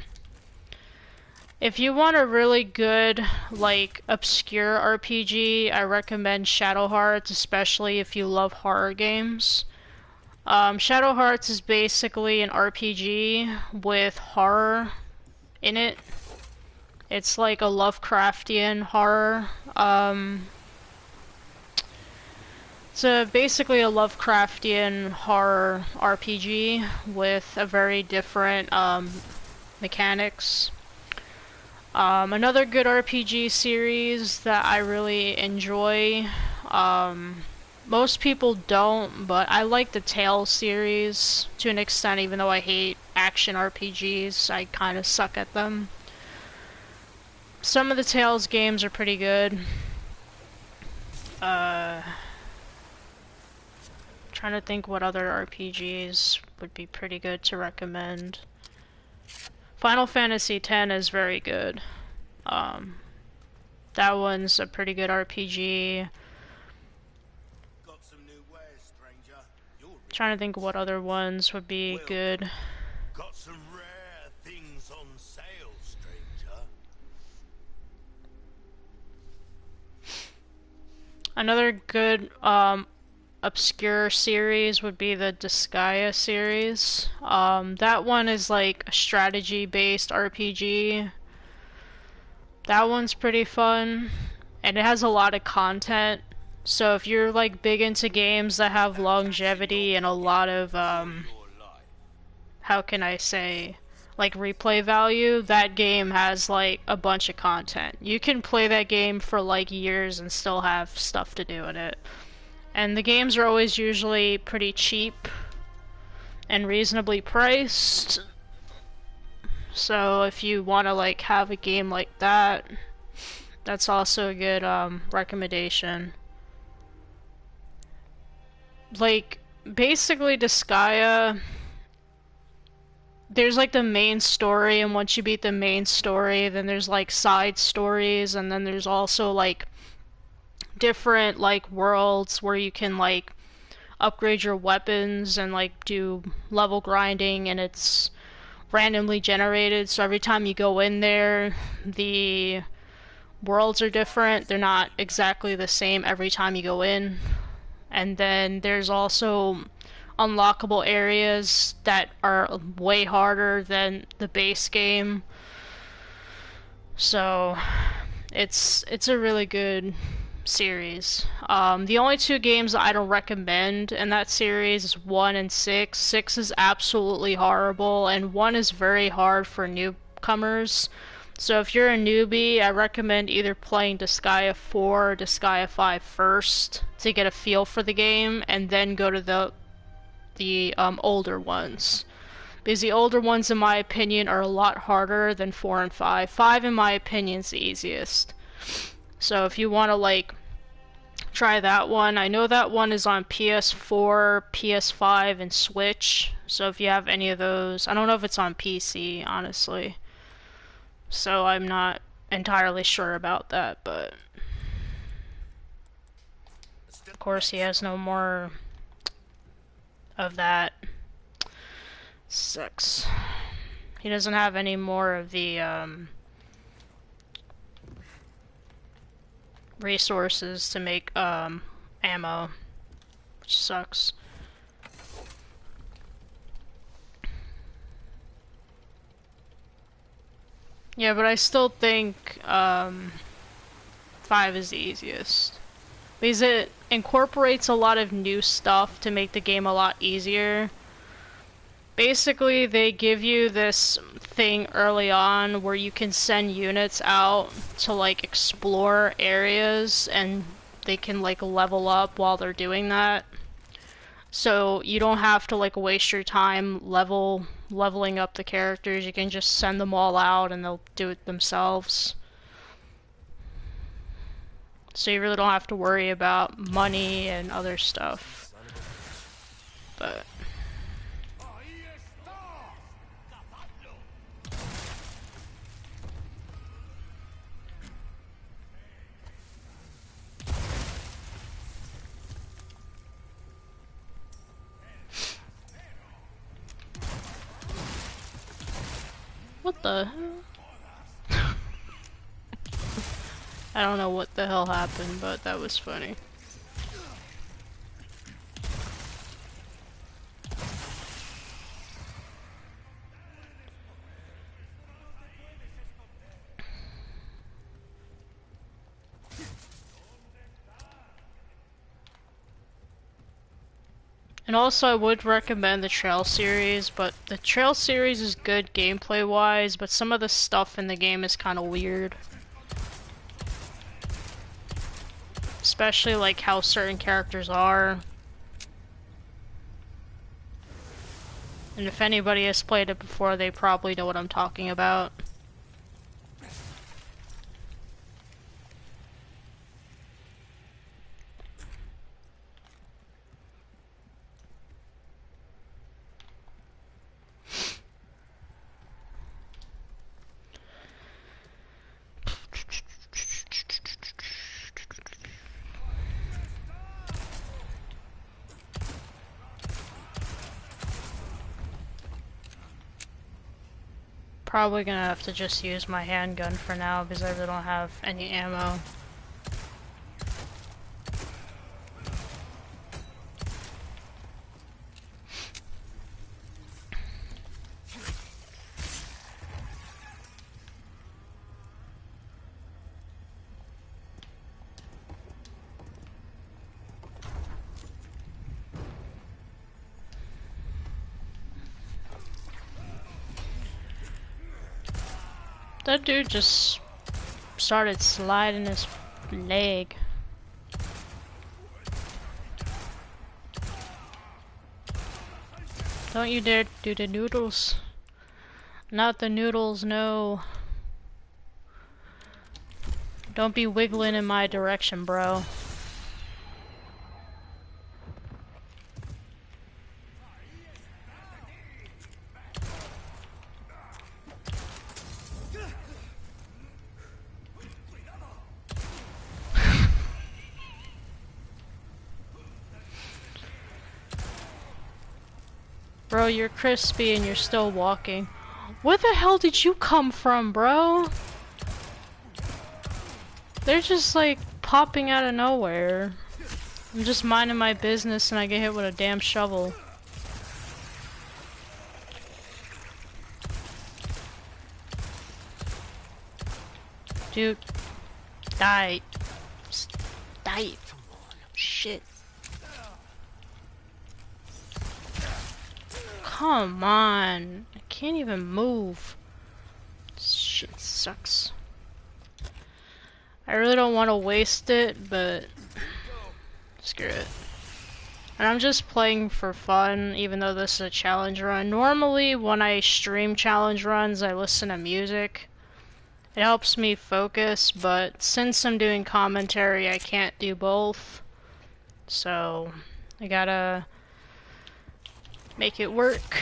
if you want a really good like obscure RPG, I recommend Shadow Hearts, especially if you love horror games. Shadow Hearts is basically an RPG with horror in it. It's like a Lovecraftian horror. It's basically a Lovecraftian horror RPG with a very different mechanics. Another good RPG series that I really enjoy. Most people don't, but I like the Tales series to an extent, even though I hate action RPGs. I kind of suck at them. Some of the Tales games are pretty good. Trying to think what other RPGs would be pretty good to recommend. Final Fantasy X is very good. Um, that one's a pretty good RPG. Got some new wares, stranger. You're Trying to think what other ones would be good. got some rare things on sale, stranger. Another good obscure series would be the Disgaea series. That one is like a strategy-based RPG. That one's pretty fun, and it has a lot of content. So if you're like big into games that have longevity and a lot of how can I say, like replay value, that game has like a bunch of content. You can play that game for like years and still have stuff to do in it. And the games are always usually pretty cheap and reasonably priced. So if you want to like have a game like that, that's also a good recommendation. Like basically Disgaea, there's like the main story, and once you beat the main story, then there's like side stories, and then there's also like different like worlds where you can like upgrade your weapons and like do level grinding, and it's randomly generated, so every time you go in there, the worlds are different. They're not exactly the same every time you go in. And then there's also unlockable areas that are way harder than the base game. So it's a really good series. The only two games I don't recommend in that series is 1 and 6. 6 is absolutely horrible, and 1 is very hard for newcomers. So if you're a newbie, I recommend either playing Disgaea 4 or Disgaea 5 first to get a feel for the game, and then go to the older ones. Because the older ones, in my opinion, are a lot harder than 4 and 5. 5, in my opinion, is the easiest. So if you want to like try that one, I know that one is on PS4, PS5, and Switch. So if you have any of those, I don't know if it's on PC, honestly. So I'm not entirely sure about that, but of course he has no more of that. Sucks. He doesn't have any more of the resources to make ammo, which sucks. Yeah, but I still think 5 is the easiest. Because it incorporates a lot of new stuff to make the game a lot easier. Basically, they give you this thing early on where you can send units out to like explore areas, and they can like level up while they're doing that. So you don't have to like waste your time leveling up the characters. You can just send them all out and they'll do it themselves. So you really don't have to worry about money and other stuff. But what the hell? I don't know what the hell happened, but that was funny. And also, I would recommend the Trail series, but the Trail series is good gameplay-wise, but some of the stuff in the game is kind of weird. Especially, like, how certain characters are. And if anybody has played it before, they probably know what I'm talking about. Probably gonna have to just use my handgun for now because I really don't have any ammo. That dude just started sliding his leg. Don't you dare do the noodles. Not the noodles, no. Don't be wiggling in my direction, bro. Bro, you're crispy and you're still walking. Where the hell did you come from, bro? They're just like popping out of nowhere. I'm just minding my business and I get hit with a damn shovel. Dude, die. Just die. Shit. Come on. I can't even move. This shit sucks. I really don't want to waste it, but screw it. And I'm just playing for fun, even though this is a challenge run. Normally, when I stream challenge runs, I listen to music. It helps me focus, but since I'm doing commentary, I can't do both. So, I gotta make it work.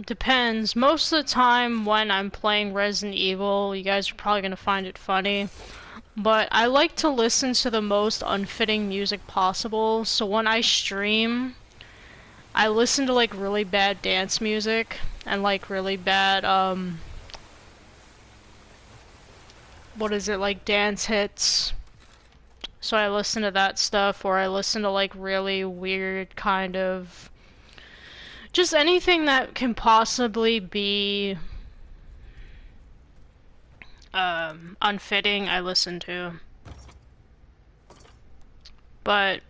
Depends. Most of the time when I'm playing Resident Evil, you guys are probably gonna find it funny, but I like to listen to the most unfitting music possible, so when I stream, I listen to like really bad dance music, and like really bad, what is it, like dance hits. So I listen to that stuff, or I listen to like really weird kind of just anything that can possibly be unfitting, I listen to. But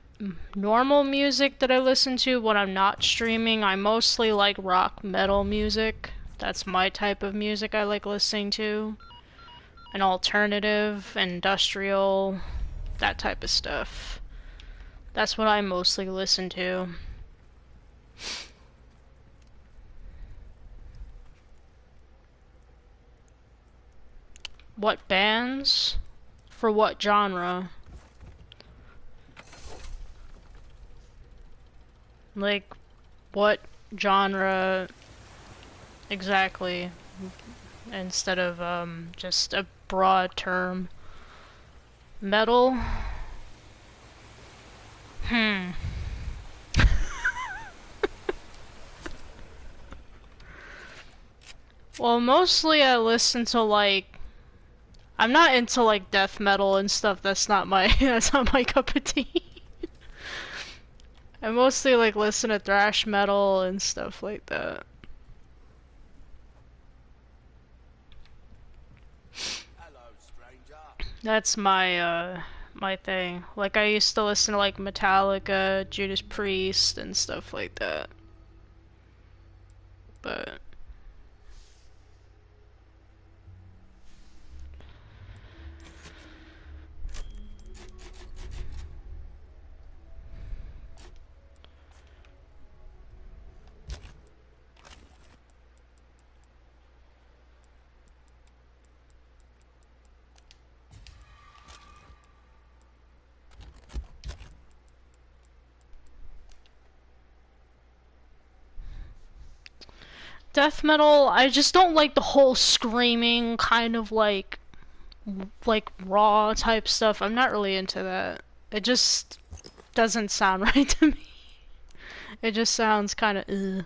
normal music that I listen to when I'm not streaming, I mostly like rock metal music. That's my type of music I like listening to. And alternative, industrial, that type of stuff. That's what I mostly listen to. What bands? For what genre? Like, what genre exactly? Instead of, just a broad term. Metal? Hmm. Well, mostly I listen to like I'm not into like death metal and stuff. That's not my that's not my cup of tea. I mostly like listen to thrash metal and stuff like that. Hello, stranger. That's my thing. Like I used to listen to like Metallica, Judas Priest and stuff like that. But death metal, I just don't like the whole screaming kind of like raw type stuff. I'm not really into that. It just doesn't sound right to me. It just sounds kind of ugh.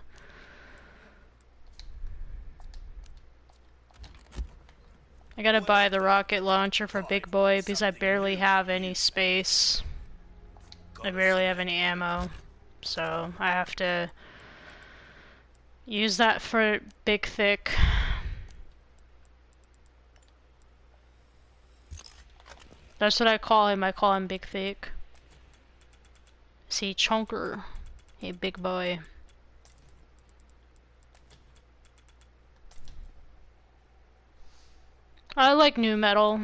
I gotta buy the rocket launcher for Big Boy because I barely have any space. I barely have any ammo. So I have to use that for Big Thick. That's what I call him. I call him Big Thick. See, Chunker. Hey, Big Boy. I like new metal.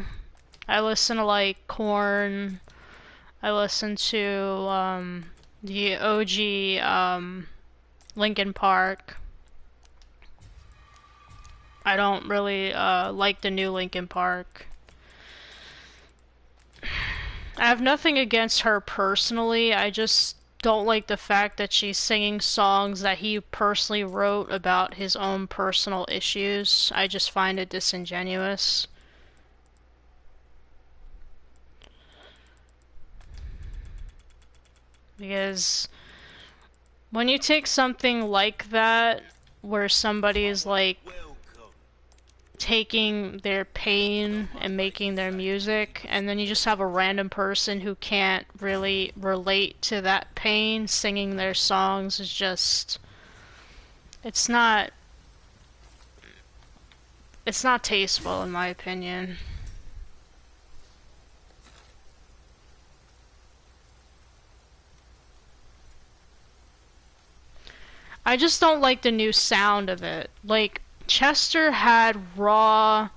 I listen to like Korn. I listen to the OG Linkin Park. I don't really like the new Linkin Park. I have nothing against her personally. I just don't like the fact that she's singing songs that he personally wrote about his own personal issues. I just find it disingenuous. Because when you take something like that, where somebody is like taking their pain and making their music, and then you just have a random person who can't really relate to that pain singing their songs, is just it's not it's not tasteful in my opinion. I just don't like the new sound of it. Like Chester had raw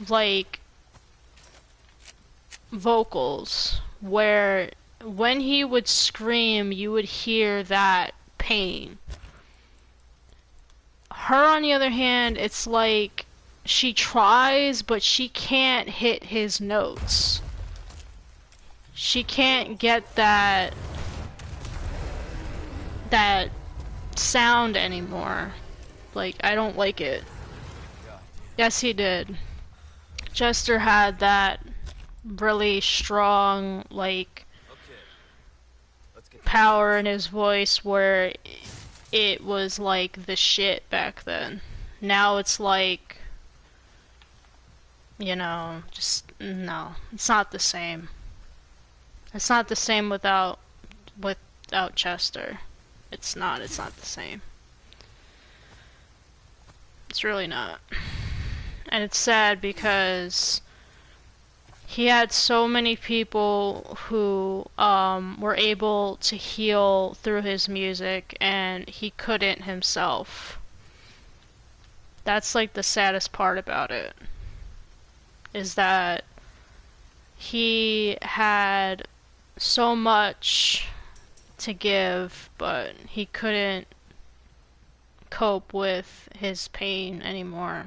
like vocals where when he would scream you would hear that pain. Her on the other hand, it's like she tries but she can't hit his notes. She can't get that sound anymore. Like I don't like it. Yes, he did. Chester had that really strong like power in his voice where it was like the shit back then. Now it's like, you know, just no, it's not the same. It's not the same without Chester. It's not the same. It's really not. And it's sad because he had so many people who were able to heal through his music, and he couldn't himself. That's like the saddest part about it, is that he had so much to give, but he couldn't cope with his pain anymore.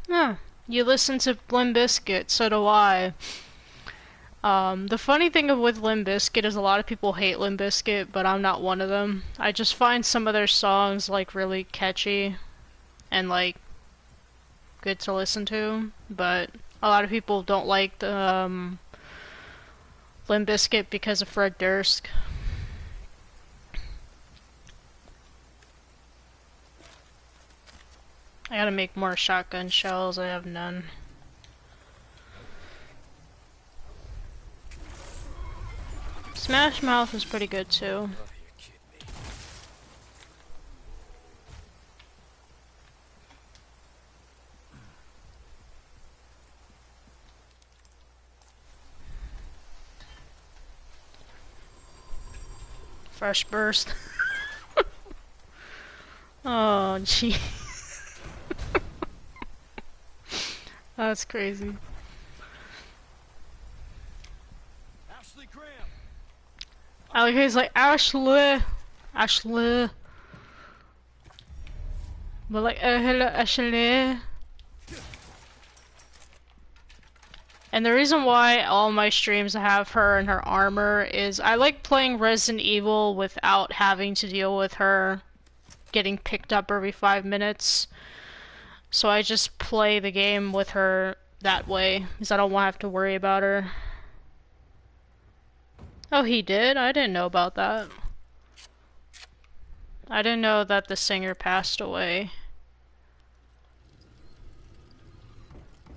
Huh. You listen to Limp Bizkit, so do I. The funny thing with Limp Bizkit is a lot of people hate Limp Bizkit, but I'm not one of them. I just find some of their songs like really catchy and like good to listen to, but a lot of people don't like Limp Bizkit because of Fred Durst. I gotta make more shotgun shells, I have none. Smash Mouth is pretty good too. Fresh Burst. Oh, gee. That's crazy. Ashley Graham. I like how he's like, Ashley. Ashley. But like, hello, Ashley. And the reason why all my streams have her and her armor is I like playing Resident Evil without having to deal with her getting picked up every 5 minutes. So I just play the game with her that way, because I don't want to have to worry about her. Oh, he did? I didn't know about that. I didn't know that the singer passed away.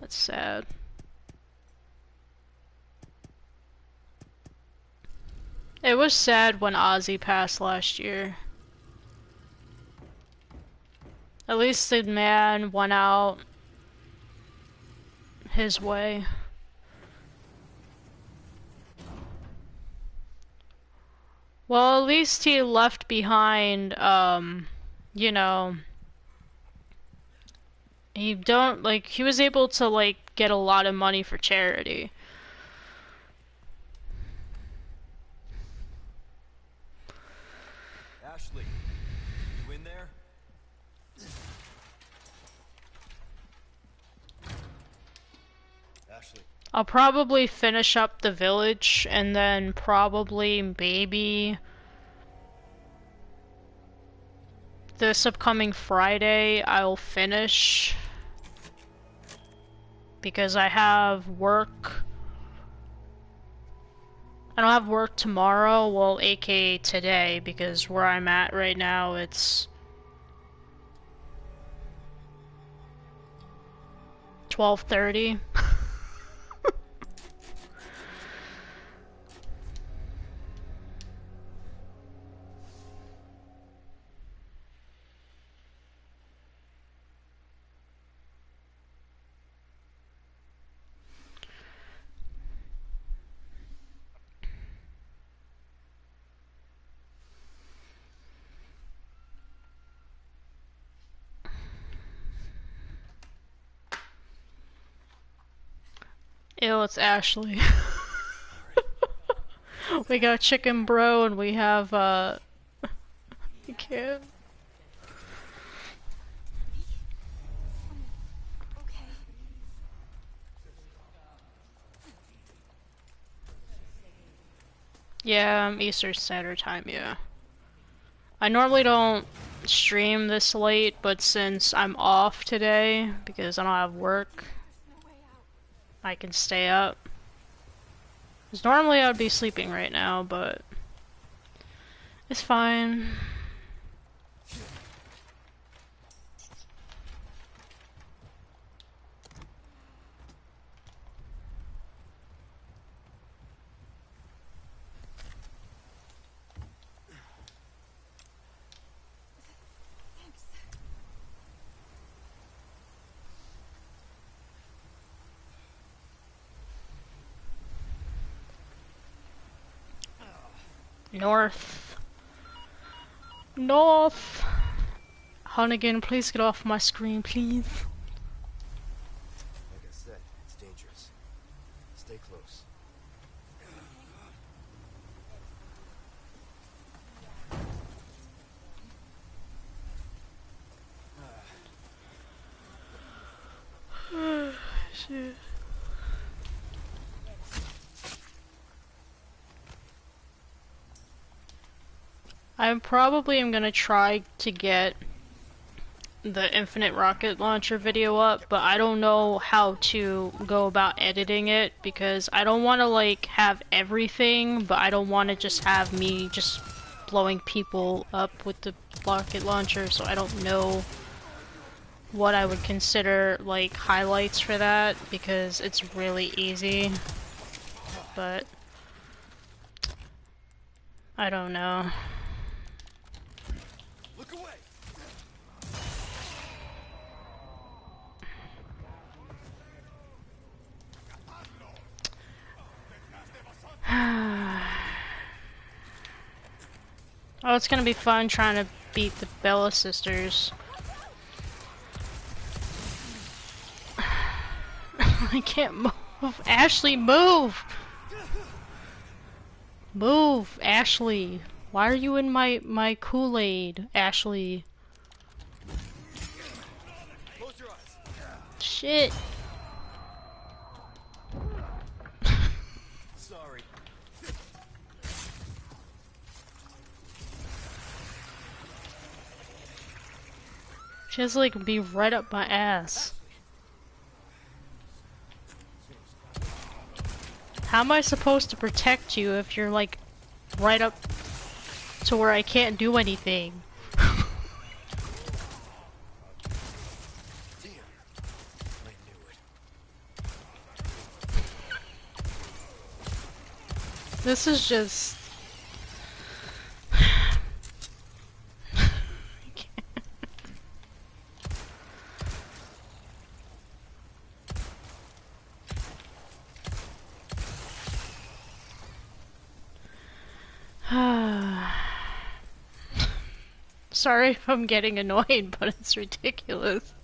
That's sad. It was sad when Ozzy passed last year. At least the man went out his way. Well, at least he left behind, you know, he was able to, like, get a lot of money for charity. Ashley, you in there? Ashley. I'll probably finish up the village, and then probably, maybe, this upcoming Friday, I'll finish. Because I have work. I don't have work tomorrow, well, aka today, because where I'm at right now, it's 12:30. Ew, it's Ashley. We got Chicken Bro and we have, you can't. Yeah, Eastern Standard Time, yeah. I normally don't stream this late, but since I'm off today, because I don't have work, I can stay up. Because normally I would be sleeping right now, but it's fine. North. North! Hunnigan, please get off my screen, please. Like I said, it's dangerous. Stay close. Shit. I probably am gonna try to get the infinite rocket launcher video up, but I don't know how to go about editing it because I don't want to like have everything, but I don't want to just have me just blowing people up with the rocket launcher, so I don't know what I would consider like highlights for that because it's really easy, but I don't know. Look away. Oh, it's gonna be fun trying to beat the Bella sisters. I can't move. Ashley, move! Move, Ashley. Why are you in my Kool-Aid, Ashley? Close your eyes. Shit. Sorry. She has to like be right up my ass. How am I supposed to protect you if you're like right up to where I can't do anything? Damn. I knew it. This is just... Sorry if I'm getting annoyed, but it's ridiculous.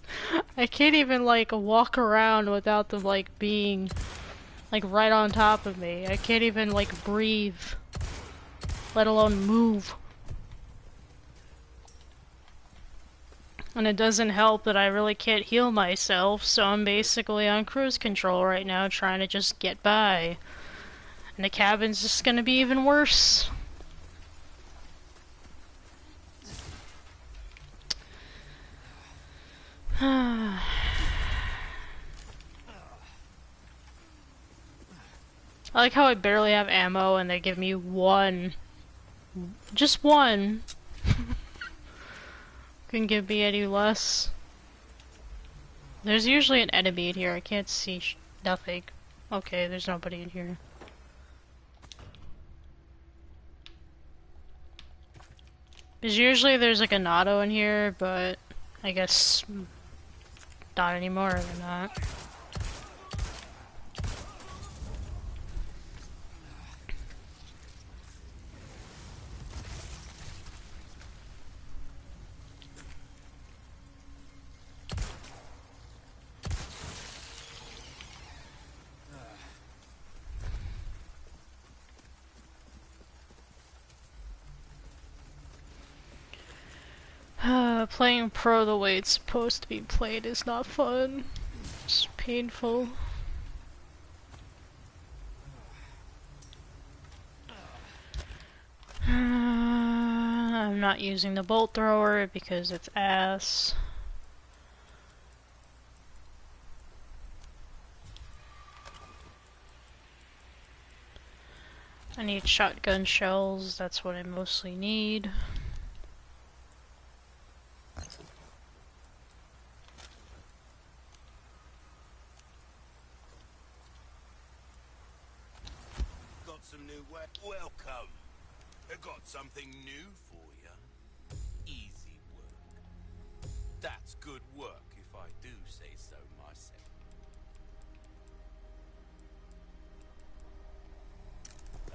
I can't even like walk around without them like being like right on top of me. I can't even like breathe, let alone move. And it doesn't help that I really can't heal myself, so I'm basically on cruise control right now trying to just get by. And the cabin's just gonna be even worse. I like how I barely have ammo and they give me one. Just one. Couldn't give me any less. There's usually an enemy in here. I can't see nothing. Okay, there's nobody in here. Because usually there's like an auto in here, but I guess not anymore. They're not. Playing pro the way it's supposed to be played is not fun. It's painful. I'm not using the bolt thrower because it's ass. I need shotgun shells, that's what I mostly need. Got some new welcome. I got something new for you. Easy work. That's good work if I do say so myself.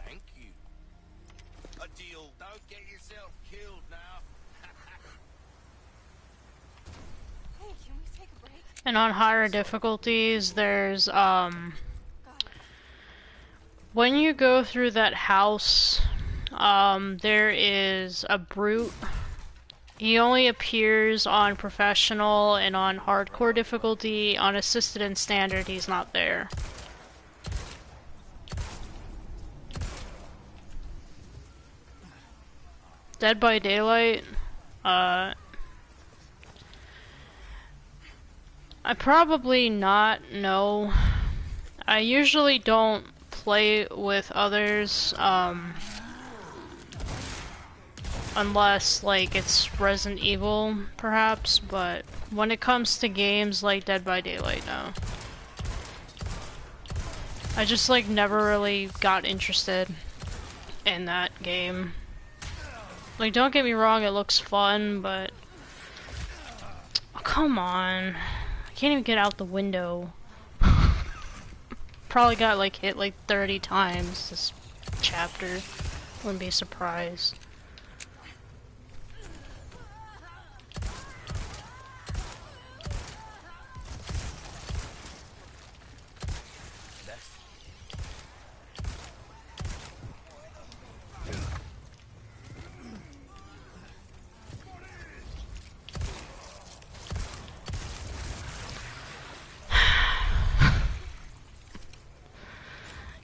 Thank you. A deal. Don't get yourself killed now. Hey, can we take a break? And on higher difficulties, there's, when you go through that house, there is a brute. He only appears on professional and on hardcore difficulty. On assisted and standard, he's not there. Dead by Daylight, I probably not, no. I usually don't play with others, unless, like, it's Resident Evil, perhaps, but when it comes to games like Dead by Daylight, no. I just, like, never really got interested in that game. Like, don't get me wrong, it looks fun, but... Oh, come on. I can't even get out the window. Probably got, like, hit, like, 30 times this chapter. Wouldn't be surprised.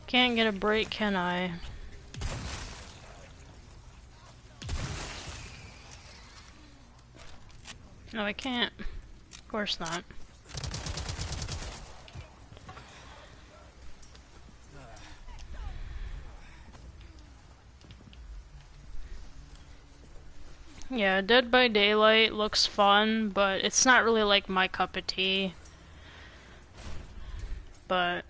Can't get a break, can I? No, I can't. Of course not. Yeah, Dead by Daylight looks fun, but it's not really like my cup of tea. But...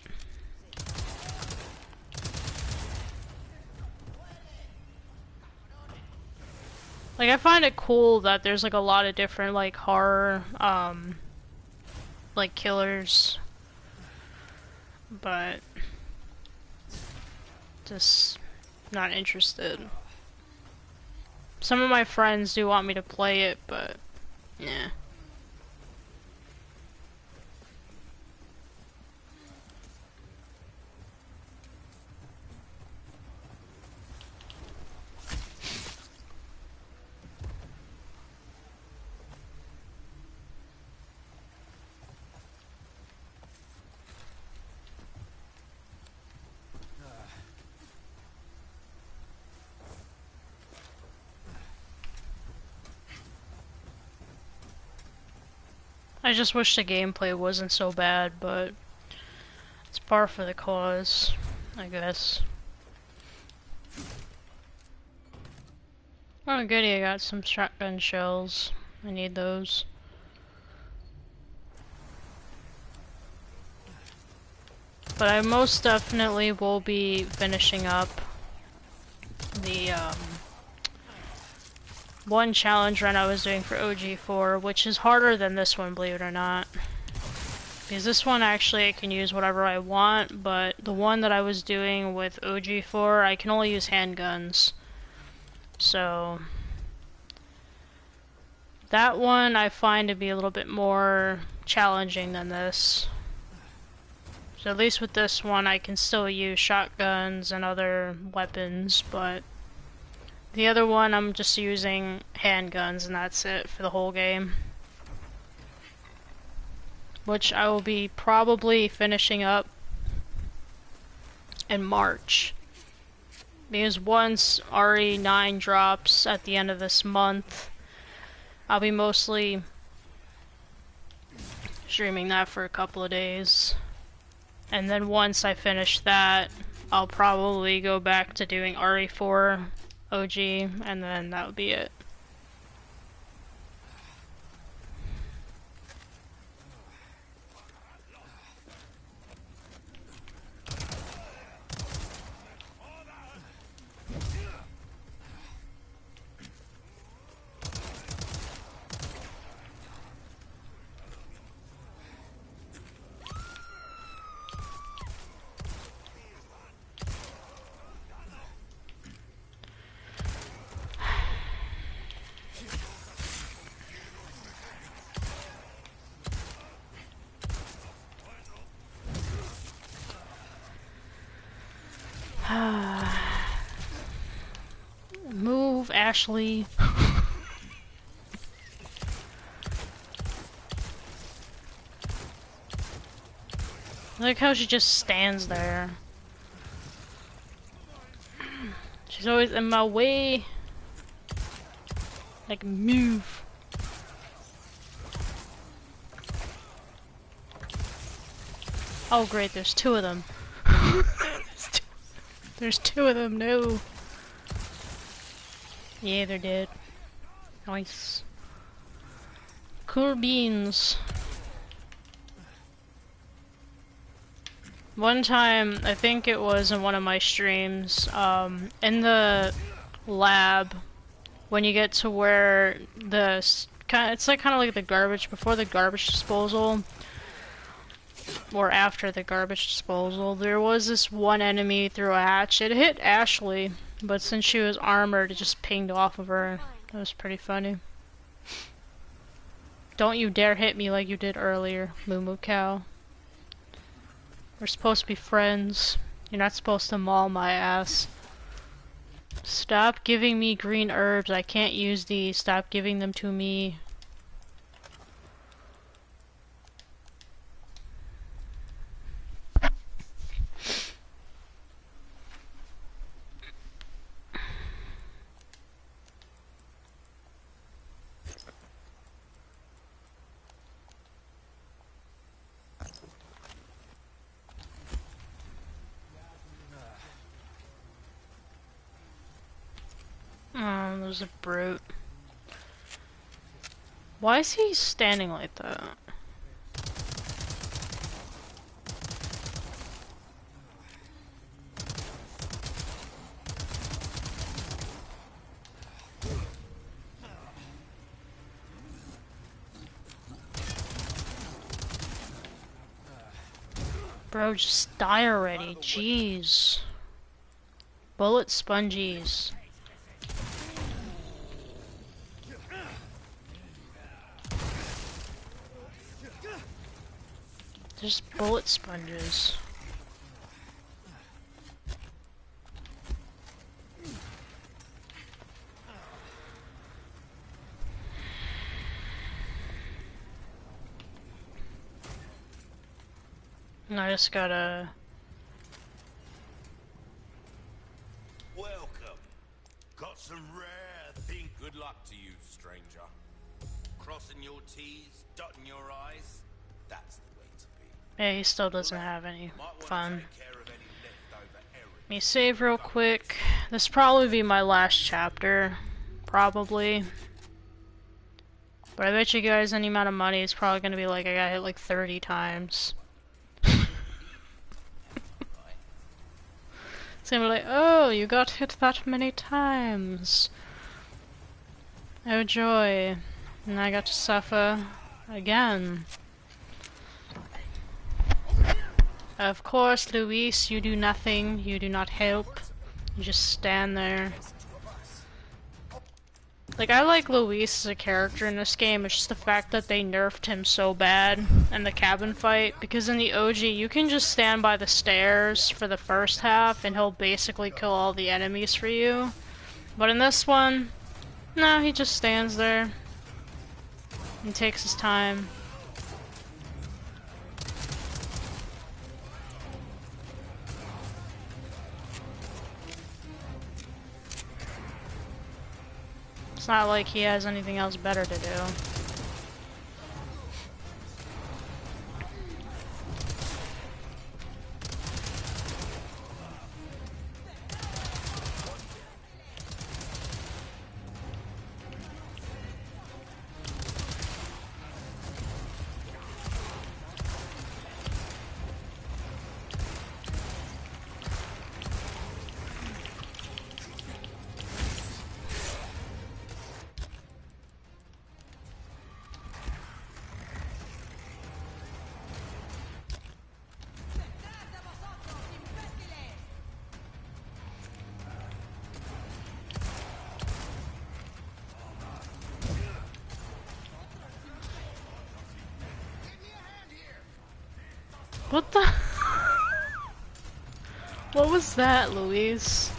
like, I find it cool that there's, like, a lot of different, like, horror, like, killers. But... just not interested. Some of my friends do want me to play it, but... yeah. I just wish the gameplay wasn't so bad, but it's par for the cause, I guess. Oh goody, I got some shotgun shells. I need those. But I most definitely will be finishing up the one challenge run I was doing for OG4, which is harder than this one, believe it or not. Because this one actually I can use whatever I want, but the one that I was doing with OG4, I can only use handguns. So that one I find to be a little bit more challenging than this. So at least with this one I can still use shotguns and other weapons, but the other one I'm just using handguns and that's it for the whole game. Which I will be probably finishing up in March. Because once RE9 drops at the end of this month, I'll be mostly streaming that for a couple of days. And then once I finish that, I'll probably go back to doing RE4 OG, and then that would be it. Move, Ashley. I like how she just stands there. She's always in my way. Like, move. Oh great, there's two of them. There's two of them, no. Yeah, they're dead. Nice. Cool beans. One time, I think it was in one of my streams, in the lab, when you get to where it's like kind of like the garbage, before the garbage disposal, or after the garbage disposal, there was this one enemy through a hatch. It hit Ashley, but since she was armored, it just pinged off of her. That was pretty funny. Don't you dare hit me like you did earlier, Moo Moo Cow. We're supposed to be friends. You're not supposed to maul my ass. Stop giving me green herbs. I can't use these. Stop giving them to me. Oh, there's a brute. Why is he standing like that? Bro, just die already. Jeez. Bullet spongies. Just bullet sponges. I just gotta... Welcome. Got some rare thing. Good luck to you, stranger. Crossing your T's, dotting your I's. That's the way to be. Yeah, he still doesn't have any Might want to fun. take care of any leftover errands. Let me save real quick. This probably be my last chapter. Probably. But I bet you guys any amount of money is probably gonna be like I got hit like 30 times. So we're like, oh, you got hit that many times. Oh joy. And I got to suffer again. Of course, Luis, you do nothing. You do not help. You just stand there. Like, I like Luis as a character in this game, it's just the fact that they nerfed him so bad in the cabin fight, because in the OG, you can just stand by the stairs for the first half, and he'll basically kill all the enemies for you. But in this one, no, he just stands there, and takes his time. It's not like he has anything else better to do. What the? What was that, Luis?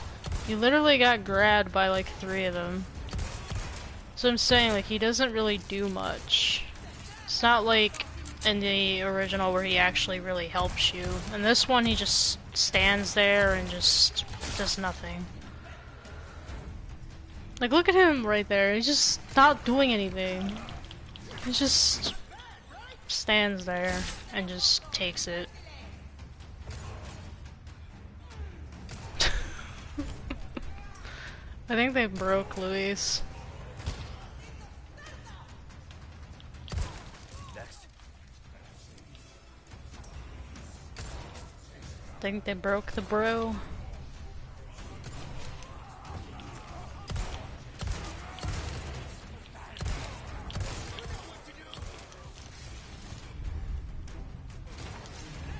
You literally got grabbed by like 3 of them. So I'm saying, like, he doesn't really do much. It's not like in the original where he actually really helps you. In this one, he just stands there and just does nothing. Like, look at him right there. He's just not doing anything. He just stands there and just takes it. I think they broke Luis. Next. I think they broke the bro.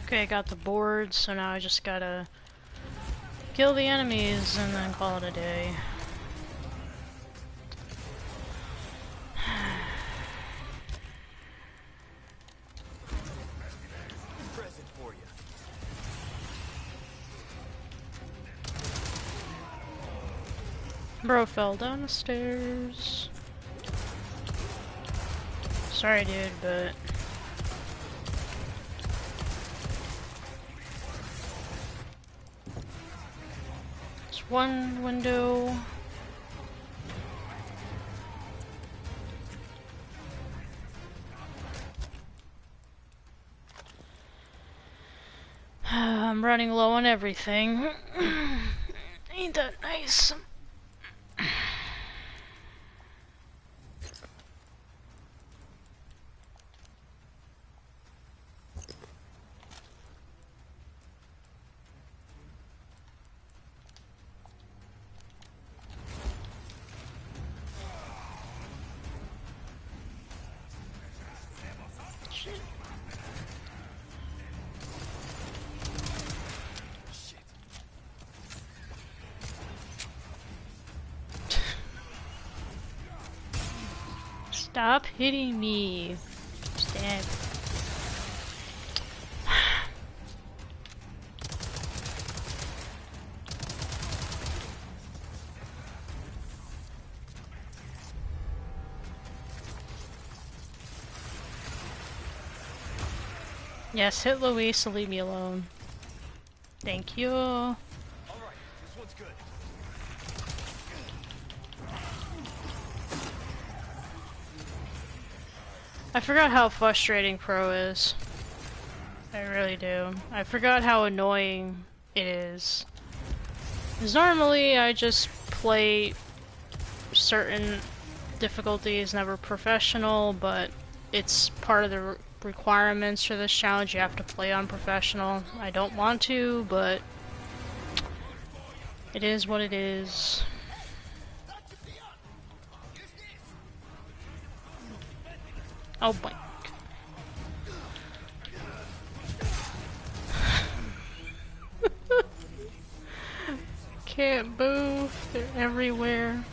Okay, I got the board, so now I just gotta kill the enemies and then call it a day. Present for you. Bro fell down the stairs. Sorry, dude, but it's one window. I'm running low on everything. Ain't that nice? Stop hitting me. Stand. Yes, hit Luis, leave me alone. Thank you. All right, this one's good. I forgot how frustrating Pro is. I really do. I forgot how annoying it is. Because normally I just play certain difficulties, never professional, but it's part of the requirements for this challenge. You have to play on professional. I don't want to, but it is what it is. Oh boy. Can't move. They're everywhere.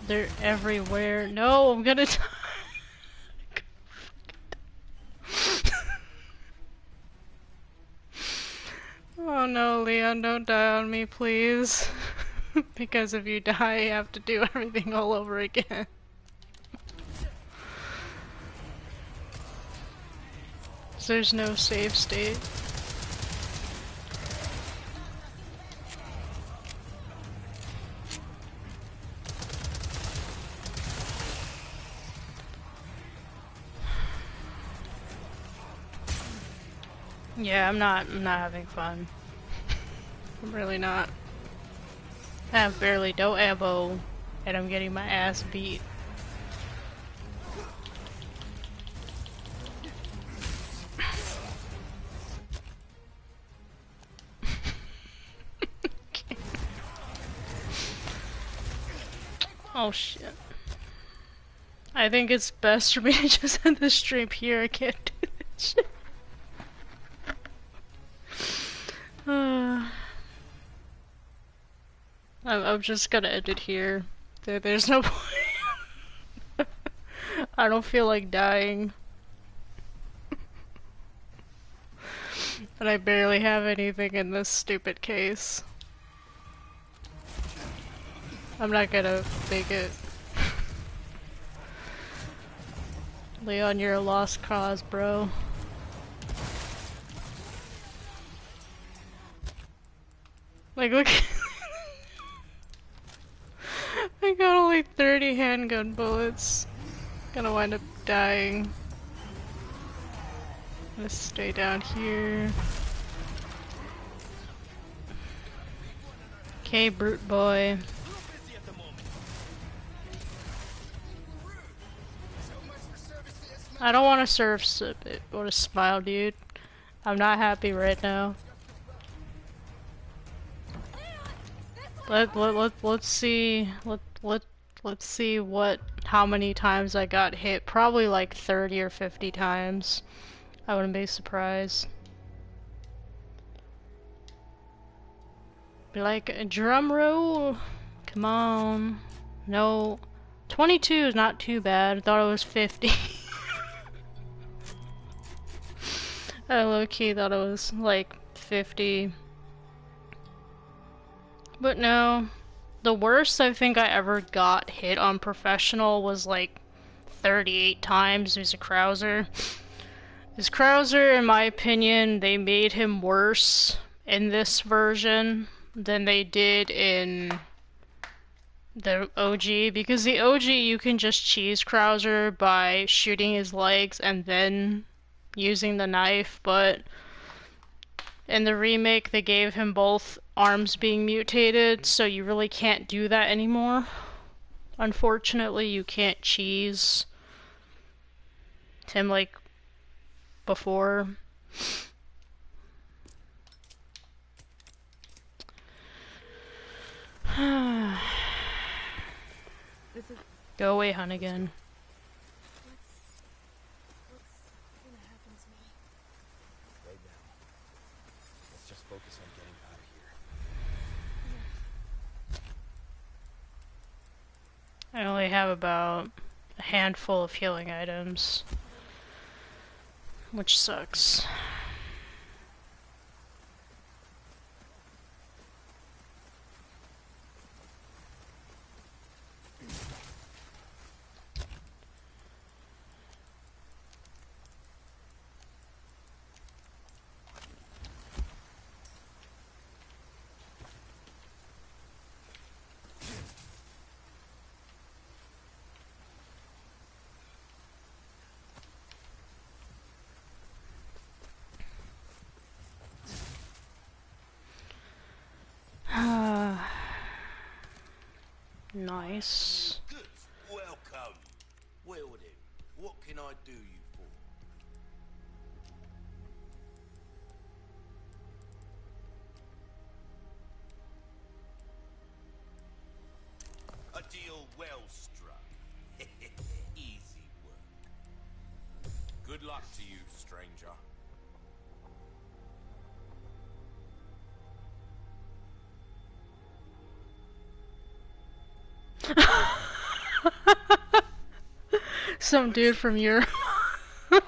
They're everywhere. No, I'm gonna die. Oh no, Leon, don't die on me, please. Because if you die, you have to do everything all over again. So there's no save state. Yeah, I'm not having fun. I'm really not. I have barely no ammo, and I'm getting my ass beat. Oh shit. I think it's best for me to just end the stream here. I can't do this shit. I'm just gonna end it here. There's no point. I don't feel like dying. And I barely have anything in this stupid case. I'm not gonna make it. Leon, you're a lost cause, bro. Like, look. I got only 30 handgun bullets. Gonna wind up dying. Let's stay down here. Okay, brute boy. I don't want to serve. What a smile, dude. I'm not happy right now. Let's see. Let's see how many times I got hit. Probably like 30 or 50 times. I wouldn't be surprised. Be like a drum roll. Come on. No. 22 is not too bad. I thought it was 50. I low-key thought it was like 50. But no. The worst I think I ever got hit on professional was like 38 times. It was a Krauser. This Krauser, in my opinion, they made him worse in this version than they did in the OG, because the OG you can just cheese Krauser by shooting his legs and then using the knife, but in the remake they gave him both arms being mutated, so you really can't do that anymore. Unfortunately, you can't cheese him like before. Go away, Hunnigan. What's gonna happen to me? Right now, let's just focus on getting out of here. I only have about a handful of healing items, which sucks. Nice. Good. Welcome. Well then, what can I do you for? A deal well struck. Easy work. Good luck to you, stranger. Some dude from Europe. Eyes.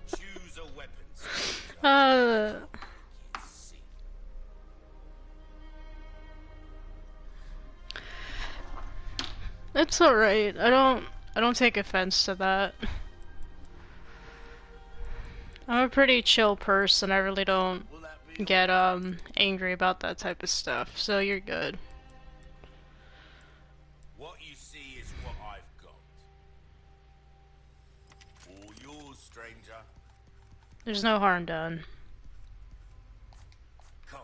Choose a weapon, stranger. See. It's alright. I don't take offense to that. I'm a pretty chill person. I really don't Will that be get angry about that type of stuff. So you're good. What you see is what I've got. All yours, stranger. There's no harm done. Come.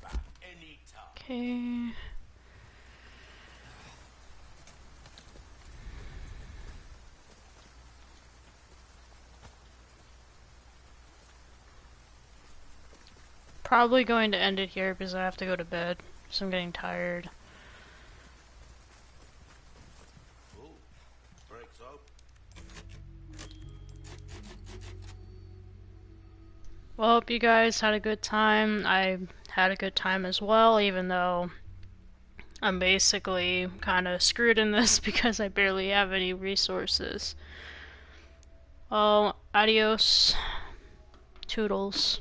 Back any time. Okay. Probably going to end it here because I have to go to bed, so I'm getting tired. Ooh, breaks up. Well, hope you guys had a good time. I had a good time as well, even though I'm basically kind of screwed in this because I barely have any resources. Well, adios. Toodles.